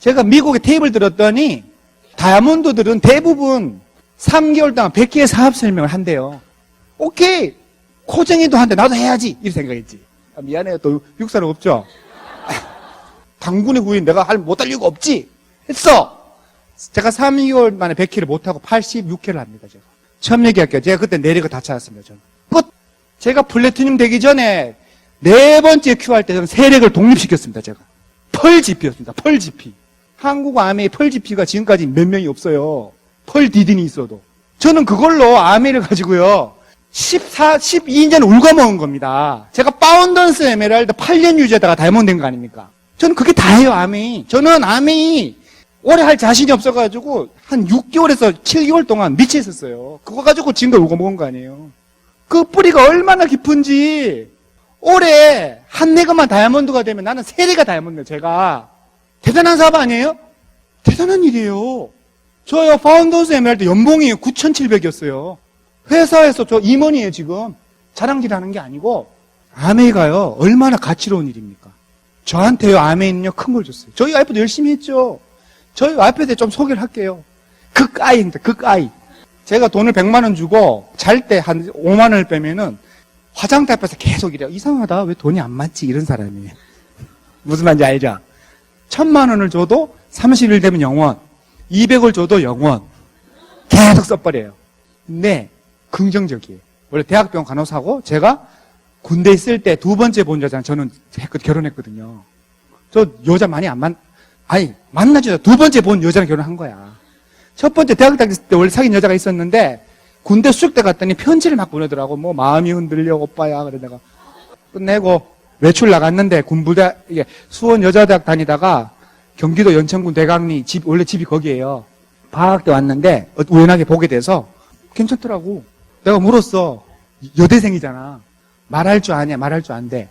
제가 미국에 테이블 들었더니 다이아몬드들은 대부분 3개월 동안 100개의 사업 설명을 한대요. 오케이. 코쟁이도 한대. 나도 해야지. 이렇게 생각했지. 미안해요. 또 육사는 없죠? 당군의 구인 내가 못할 이유가 없지. 했어. 제가 3개월 만에 100회를 못하고 86회를 합니다, 제가. 처음 얘기할게요. 제가 그때 내리고 다 찾았습니다, 저는. 제가 플래티늄 되기 전에 4번째 큐 할 때 저는 세력을 독립시켰습니다, 제가. 펄 GP였습니다, 펄 GP. 한국 아메이 펄 GP가 지금까지 몇 명이 없어요. 펄 디딘이 있어도. 저는 그걸로 아메이를 가지고요. 12년 울고 먹은 겁니다. 제가 파운던스 에메랄드 8년 유지하다가 다이아몬드 된 거 아닙니까? 저는 그게 다예요, 아메이. 저는 아메이 오래 할 자신이 없어가지고 한 6개월에서 7개월 동안 미쳐 있었어요. 그거 가지고 지금 걸 울고 먹은 거 아니에요. 그 뿌리가 얼마나 깊은지. 올해 한 내가만 다이아몬드가 되면 나는 3대가 다이아몬드예요. 제가 대단한 사업 아니에요? 대단한 일이에요. 저요 파운더스 에메랄드 연봉이 9,700이었어요. 회사에서 저 임원이에요. 지금 자랑질 하는 게 아니고. 아메이가요 얼마나 가치로운 일입니까? 저한테요 아메이는요 큰 걸 줬어요. 저희 와이프도 열심히 했죠. 저희 와이프에 대해 좀 소개를 할게요. 극아이입니다. 극아이. 제가 돈을 100만 원 주고 잘 때 한 5만 원을 빼면은 화장대 앞에서 계속 이래요. 이상하다. 왜 돈이 안 맞지? 이런 사람이에요. 무슨 말인지 알죠? 1,000만 원을 줘도 30일 되면 영원. 200을 줘도 영원. 계속 써버려요. 근데 긍정적이에요. 원래 대학병원 간호사고 제가 군대 있을 때 2번째 본 여자는 저는 결혼했거든요. 저 여자 많이 만나죠. 2번째 본 여자랑 결혼한 거야. 첫 번째 대학 다닐 때 원래 사귄 여자가 있었는데 군대 수색대 갔더니 편지를 막 보내더라고. 뭐 마음이 흔들려 오빠야. 그래 내가 끝내고 외출 나갔는데 군부대 수원 여자대학 다니다가 경기도 연천군 대강리 원래 집이 거기에요. 방학 때 왔는데 우연하게 보게 돼서 괜찮더라고. 내가 물었어. 여대생이잖아. 말할 줄 아냐? 말할 줄 안 돼.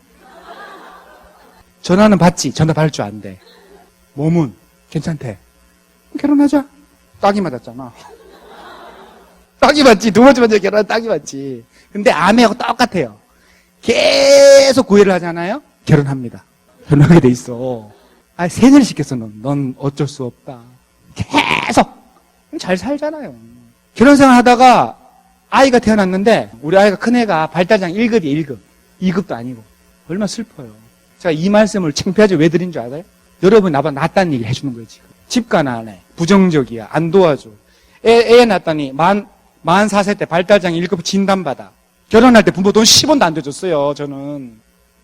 전화는 받지. 전화 받을 줄 안 돼. 몸은 괜찮대. 결혼하자. 딱이 맞았잖아. 딱이 맞지. 2번째 먼저 결혼한 딱이 맞지. 근데 아내하고 똑같아요. 계속 구애를 하잖아요. 결혼합니다. 결혼하게 돼 있어. 세뇌를 시켰어. 넌 어쩔 수 없다. 계속 잘 살잖아요. 결혼생활 하다가 아이가 태어났는데 우리 아이가 큰애가 발달장 1급이에요. 1급. 2급도 아니고. 얼마나 슬퍼요. 제가 이 말씀을 창피하지 왜 드린 줄 알아요? 여러분 나보다 낫다는 얘기를 해주는 거예요. 지금. 집간 안 해. 부정적이야. 안 도와줘. 애 낳았더니 44세 때 발달장 1급 진단받아. 결혼할 때 부모 돈 10원도 안 줘줬어요. 저는.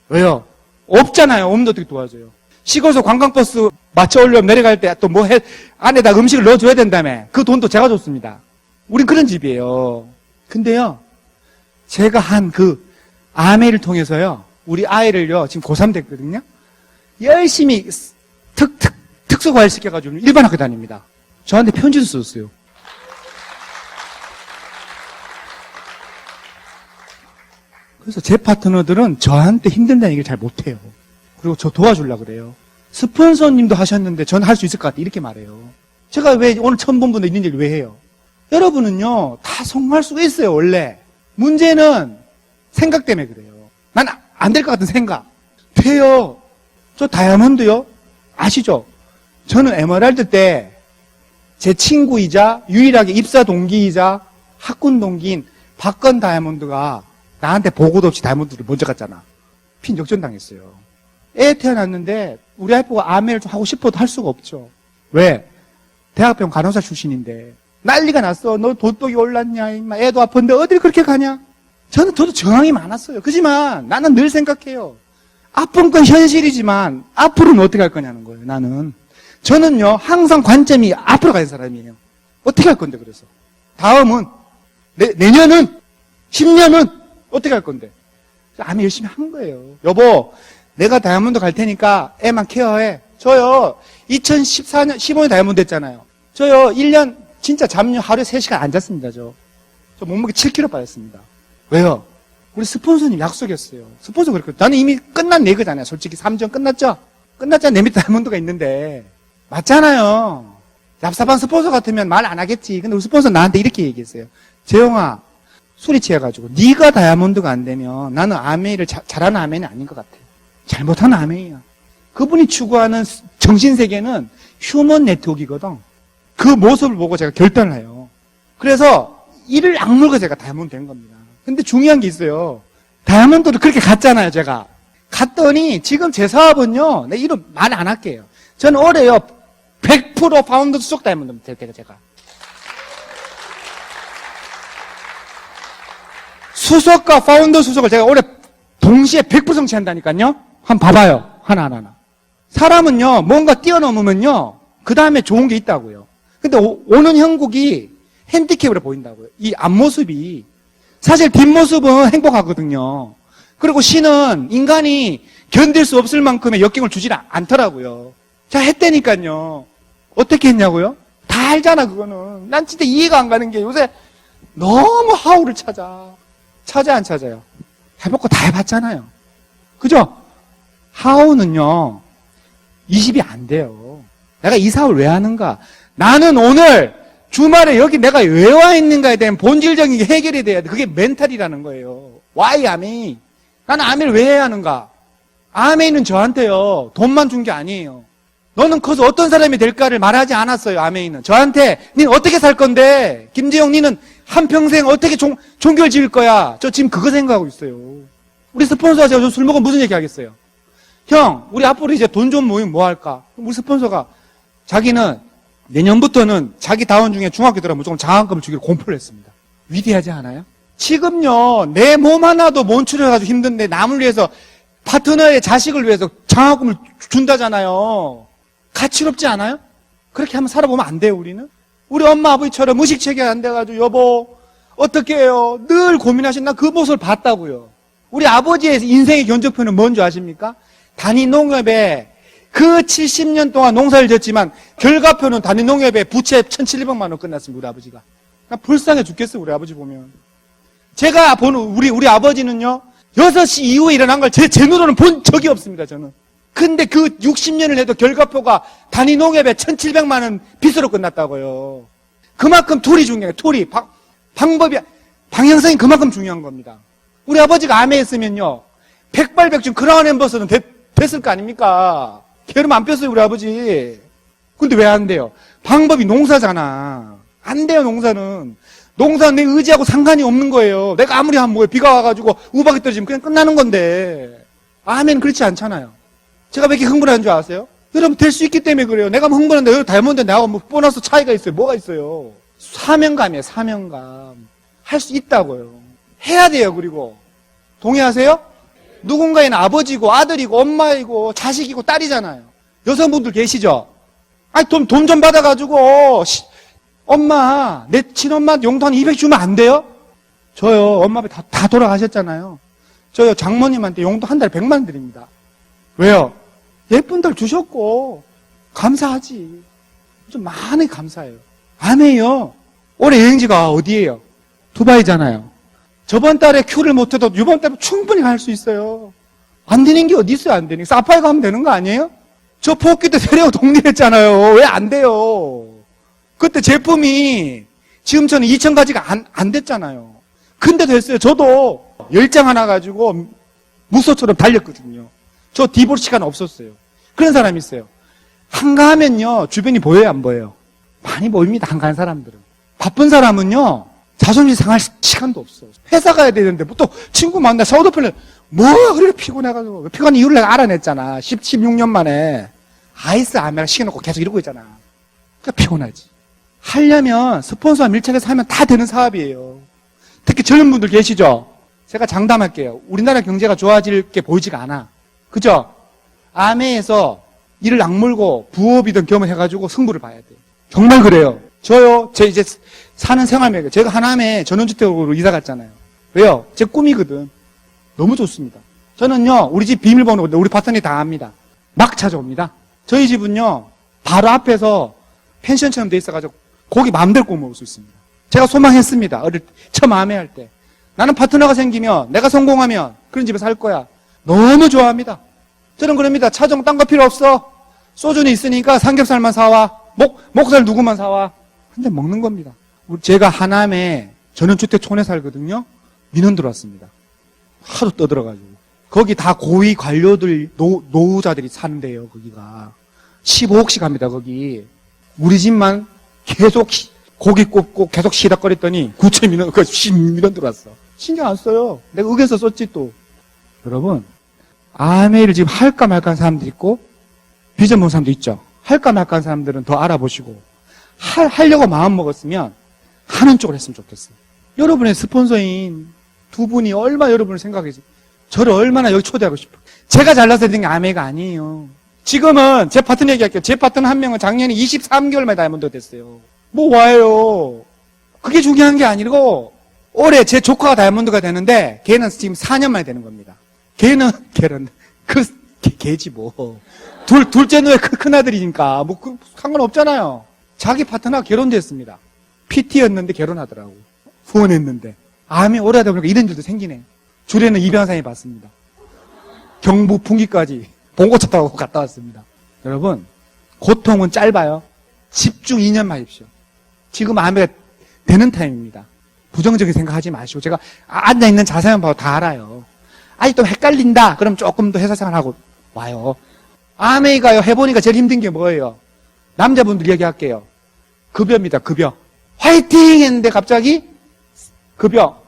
왜요? 없잖아요. 없는데 어떻게 도와줘요? 시골에서 관광버스 맞춰 올려면 내려갈 때 또 안에다 음식을 넣어줘야 된다며. 그 돈도 제가 줬습니다. 우린 그런 집이에요. 근데요, 제가 한 아메를 통해서요, 우리 아이를요, 지금 고3 됐거든요? 열심히 특수과외 시켜가지고 일반 학교 다닙니다. 저한테 편지도 썼어요. 그래서 제 파트너들은 저한테 힘든다는 얘기를 잘 못해요. 그리고 저 도와주려고 그래요. 스폰서님도 하셨는데 저는 할 수 있을 것 같아. 이렇게 말해요. 제가 왜 오늘 처음 본 분도 있는 얘기를 왜 해요? 여러분은요, 다 성공할 수가 있어요, 원래. 문제는 생각 때문에 그래요. 난 안 될 것 같은 생각. 돼요. 저 다이아몬드요? 아시죠? 저는 에메랄드 때 제 친구이자 유일하게 입사 동기이자 학군 동기인 박건 다이아몬드가 나한테 보고도 없이 다이아몬드를 먼저 갔잖아. 핀 역전당했어요. 애 태어났는데 우리 와이프가 아메를 좀 하고 싶어도 할 수가 없죠. 왜? 대학병 간호사 출신인데 난리가 났어. 너 도떡이 올랐냐? 애도 아픈데 어딜 그렇게 가냐? 저도 저항이 많았어요. 그렇지만 나는 늘 생각해요. 아픈 건 현실이지만 앞으로는 어떻게 할 거냐는 거예요. 저는요 항상 관점이 앞으로 가는 사람이에요. 어떻게 할 건데 그래서 다음은 내년은 10년은 어떻게 할 건데 아메 열심히 한 거예요. 여보 내가 다이아몬드 갈 테니까 애만 케어해. 저요 2014년 15년 다이아몬드 했잖아요. 저요 1년 진짜 잠요 하루에 3시간 안 잤습니다. 저 몸무게 7kg 빠졌습니다. 왜요? 우리 스폰서님 약속이었어요. 스폰서 그랬거든요. 나는 이미 끝난 얘기잖아요. 솔직히 3전 끝났죠? 끝났잖아요. 내 밑에 다이아몬드가 있는데. 맞잖아요. 얍삽한 스폰서 같으면 말 안 하겠지. 근데 우리 스폰서 나한테 이렇게 얘기했어요. 재영아, 술이 취해가지고 네가 다이아몬드가 안 되면 나는 아메이를 잘하는 아메이는 아닌 것 같아. 잘못하는 아메이야. 그분이 추구하는 정신세계는 휴먼 네트워크이거든. 그 모습을 보고 제가 결단을 해요. 그래서 이를 악물고 제가 다이아몬드 된 겁니다. 근데 중요한 게 있어요. 다이아몬드를 그렇게 갔잖아요, 제가. 갔더니 지금 제 사업은요, 내 이름 말 안 할게요. 저는 올해요, 100% 파운드 수속 다이아몬드 될 때가 제가. 수속과 파운드 수속을 제가 올해 동시에 100% 성취한다니까요? 한번 봐봐요. 하나하나. 사람은요, 뭔가 뛰어넘으면요, 그 다음에 좋은 게 있다고요. 근데 오는 형국이 핸디캡으로 보인다고요. 이 앞모습이. 사실 뒷모습은 행복하거든요. 그리고 신은 인간이 견딜 수 없을 만큼의 역경을 주질 않더라고요. 자, 했다니까요. 어떻게 했냐고요? 다 알잖아, 그거는. 난 진짜 이해가 안 가는 게 요새 너무 하우를 찾아, 안 찾아요? 해볼 거 다 해봤잖아요. 그죠? 하우는요, 20이 안 돼요. 내가 이 사업을 왜 하는가? 나는 오늘 주말에 여기 내가 왜 와 있는가에 대한 본질적인 게 해결이 돼야 돼. 그게 멘탈이라는 거예요. Why 아메이? 나는 아메를 왜 해야 하는가? 아메이는 저한테요, 돈만 준 게 아니에요. 너는 커서 어떤 사람이 될까를 말하지 않았어요, 아메이는. 저한테, 니는 어떻게 살 건데? 김재용, 니는 한평생 어떻게 종교를 지을 거야? 저 지금 그거 생각하고 있어요. 우리 스폰서가 제가 술 먹으면 무슨 얘기 하겠어요? 형, 우리 앞으로 이제 돈 좀 모이면 뭐 할까? 우리 스폰서가 자기는 내년부터는 자기 다원 중에 중학교 들어가면 무조건 장학금을 주기로 공포를 했습니다. 위대하지 않아요? 지금요, 내 몸 하나도 못 추려가지고 힘든데 남을 위해서 파트너의 자식을 위해서 장학금을 준다잖아요. 가치롭지 않아요? 그렇게 한번 살아보면 안 돼요, 우리는? 우리 엄마 아버지처럼 의식체계 안 돼가지고 여보 어떻게 해요? 늘 고민하신 나 그 모습을 봤다고요. 우리 아버지의 인생의 견적표는 뭔지 아십니까? 단위농협에 그 70년 동안 농사를 지었지만 결과표는 단위농협에 부채 1,700만 원 끝났습니다. 우리 아버지가. 나 불쌍해 죽겠어요, 우리 아버지 보면. 제가 보는 우리 아버지는요, 6시 이후에 일어난 걸 제 눈으로는 본 적이 없습니다, 저는. 근데 그 60년을 해도 결과표가 단위농협에 1,700만 원 빚으로 끝났다고요. 그만큼 툴이 중요해요, 툴이. 방법이, 방향성이 그만큼 중요한 겁니다. 우리 아버지가 암에 했으면요, 백발백중 크라운 앰버서는 됐을 거 아닙니까? 게으름 안 뺐어요, 우리 아버지. 근데 왜 안 돼요? 방법이 농사잖아. 안 돼요, 농사는. 농사는 내 의지하고 상관이 없는 거예요. 내가 아무리 하면 뭐예요? 비가 와가지고 우박이 떨어지면 그냥 끝나는 건데. 아멘, 그렇지 않잖아요. 제가 왜 이렇게 흥분하는 줄 아세요? 여러분, 될 수 있기 때문에 그래요. 내가 뭐 흥분한데, 여러분, 다이아몬드 나하고 뭐 보너스 차이가 있어요. 뭐가 있어요? 사명감이에요, 사명감. 할 수 있다고요. 해야 돼요, 그리고. 동의하세요? 누군가에는 아버지고, 아들이고, 엄마이고, 자식이고, 딸이잖아요. 여성분들 계시죠? 아니, 돈 좀 받아가지고, 엄마, 내 친엄마한테 용돈 200 주면 안 돼요? 저요, 엄마 아빠 다 돌아가셨잖아요. 저요, 장모님한테 용돈 한 달에 100만 원 드립니다. 왜요? 예쁜 들 주셨고, 감사하지. 좀 많이 감사해요. 아메요. 올해 여행지가 어디예요? 두바이잖아요. 저번 달에 큐를 못해도 이번 달에 충분히 갈 수 있어요. 안 되는 게 어디 있어요, 안 되는 게. 사파이 가면 되는 거 아니에요? 저 포기 때 세례고 독립했잖아요. 왜 안 돼요? 그때 제품이 지금처럼 2,000가지가 안 됐잖아요. 근데도 했어요. 저도 10장 하나 가지고 무소처럼 달렸거든요. 저 디볼 시간 없었어요. 그런 사람이 있어요. 한가하면요, 주변이 보여요, 안 보여요? 많이 보입니다, 한가한 사람들은. 바쁜 사람은요, 자존심 상할 시간도 없어. 회사 가야 되는데, 또 친구 만나 샤워도편을, 뭐야, 그렇게 피곤해가지고. 피곤한 이유를 내가 알아냈잖아. 16년 만에. 아이스 아메리카 시켜놓고 계속 이러고 있잖아. 그러니까 피곤하지. 하려면 스폰서와 밀착해서 하면 다 되는 사업이에요. 특히 젊은 분들 계시죠? 제가 장담할게요. 우리나라 경제가 좋아질 게 보이지가 않아. 그죠? 아메에서 이를 악물고 부업이든 겸을 해가지고 승부를 봐야 돼요. 정말 그래요. 저요, 제 이제 사는 생활매가 제가 하남에 전원주택으로 이사 갔잖아요. 왜요? 제 꿈이거든. 너무 좋습니다. 저는요, 우리 집 비밀번호 우리 파트너이 다 압니다. 막 찾아옵니다. 저희 집은요, 바로 앞에서 펜션처럼 돼 있어가지고 고기 마음대로 구워 먹을 수 있습니다. 제가 소망했습니다. 처음 아메할 때. 나는 파트너가 생기면, 내가 성공하면 그런 집에 살 거야. 너무 좋아합니다. 저는 그럽니다. 차종 딴 거 필요 없어. 소주는 있으니까 삼겹살만 사와. 목살 누구만 사와. 근데 먹는 겁니다. 제가 하남에 전원주택촌에 살거든요. 민원 들어왔습니다. 하도 떠들어가지고. 거기 다 고위 관료들, 노후자들이 사는데요, 거기가. 15억씩 합니다, 거기. 우리 집만 계속 고기 굽고 계속 시닥거렸더니 9천 민원 들어왔어. 신경 안 써요. 내가 의견서 썼지 또. 여러분, 아메이를 지금 할까 말까 하는 사람도 있고, 비전 본 사람도 있죠. 할까 말까 하는 사람들은 더 알아보시고, 하려고 마음 먹었으면 하는 쪽으로 했으면 좋겠어요. 여러분의 스폰서인 두 분이 얼마나 여러분을 생각해서 저를 얼마나 여기 초대하고 싶어요. 제가 잘나서 된 게 아메이가 아니에요. 지금은 제 파트너 얘기할게요. 제 파트너 한 명은 작년에 23개월 만에 다이아몬드가 됐어요. 뭐 와요. 그게 중요한 게 아니고 올해 제 조카가 다이아몬드가 되는데 걔는 지금 4년 만에 되는 겁니다. 걔는 그 개지 뭐. 둘째 누에 큰아들이니까 뭐 상관없잖아요. 자기 파트너가 결혼됐습니다. PT였는데 결혼하더라고. 후원했는데. 암이 오래하다 보니까 이런 일도 생기네. 주례는 이병상이 봤습니다. 경부 풍기까지 봉고차 타고 갔다 왔습니다. 여러분, 고통은 짧아요. 집중 2년 하십시오. 지금 암이 되는 타임입니다. 부정적인 생각하지 마시고, 제가 앉아있는 자세만 봐도 다 알아요. 아직도 헷갈린다. 그럼 조금 더 회사 생활하고 와요. 아메이가요, 해보니까 제일 힘든 게 뭐예요? 남자분들 얘기할게요. 급여입니다, 급여. 화이팅! 했는데 갑자기 급여.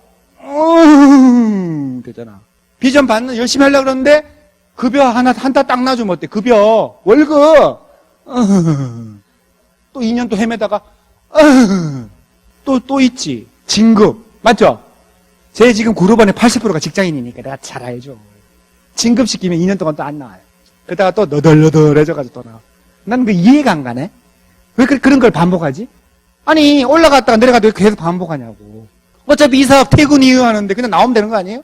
되잖아. 비전 받는, 열심히 하려고 그러는데 급여 한 달 딱 놔주면 어때? 급여, 월급. 또 2년 또 헤매다가 또 있지. 진급. 맞죠? 제 지금 그룹 안에 80%가 직장인이니까 내가 잘 알죠. 진급시키면 2년 동안 또 안 나와요. 그러다가 또 너덜너덜해져가지고 또 나와. 난 그 이해가 안 가네? 왜 그런 걸 반복하지? 아니, 올라갔다가 내려가도 왜 계속 반복하냐고. 어차피 이 사업 퇴근 이후 하는데 그냥 나오면 되는 거 아니에요?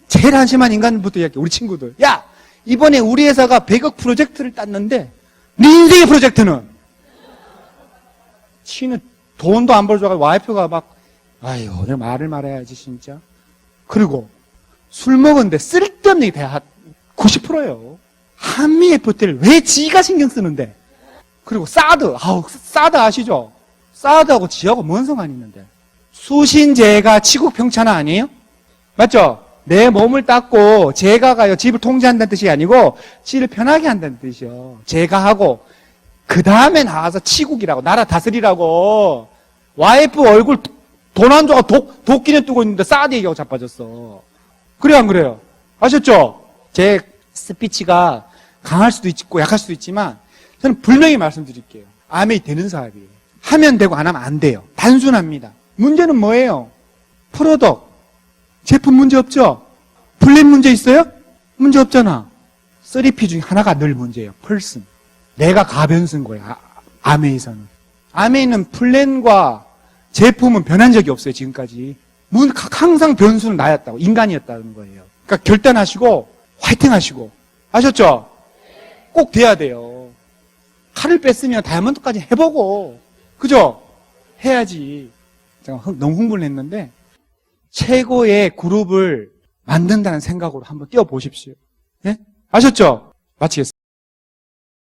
제일 한심한 인간부터 이야기해, 우리 친구들. 야! 이번에 우리 회사가 100억 프로젝트를 땄는데, 네 인생의 프로젝트는? 치는 돈도 안 벌어줘가지고 와이프가 막, 아유, 오늘 말을 말해야지, 진짜. 그리고 술 먹었는데 쓸데없는 얘기 다 90%예요. 한미 FTA를 왜 지가 신경 쓰는데? 그리고 사드 아시죠? 사드하고 지하고 뭔 상관이 있는데? 수신제가 치국평찬화 아니에요? 맞죠? 내 몸을 닦고 제가가요 집을 통제한다는 뜻이 아니고 지를 편하게 한다는 뜻이요. 제가하고 그 다음에 나와서 치국이라고, 나라 다스리라고. 와이프 얼굴 돈 안 줘가 도끼는 뜨고 있는데 사드 얘기하고 자빠졌어. 그래요, 안 그래요? 아셨죠? 제 스피치가 강할 수도 있고 약할 수도 있지만 저는 분명히 말씀드릴게요. 암이 되는 사업이에요. 하면 되고 안 하면 안 돼요. 단순합니다. 문제는 뭐예요? 프로덕트. 제품 문제 없죠? 플랜 문제 있어요? 문제 없잖아. 3P 중에 하나가 늘 문제예요. 펄슨. 내가 가변수인 거예요. 암에서는. 암에는 플랜과 제품은 변한 적이 없어요. 지금까지. 항상 변수는 나였다고. 인간이었다는 거예요. 그러니까 결단하시고 화이팅 하시고. 아셨죠? 꼭 돼야 돼요. 칼을 뺐으면 다이아몬드까지 해보고. 그죠? 해야지. 제가 너무 흥분을 했는데 최고의 그룹을 만든다는 생각으로 한번 뛰어보십시오. 네? 아셨죠? 마치겠습니다.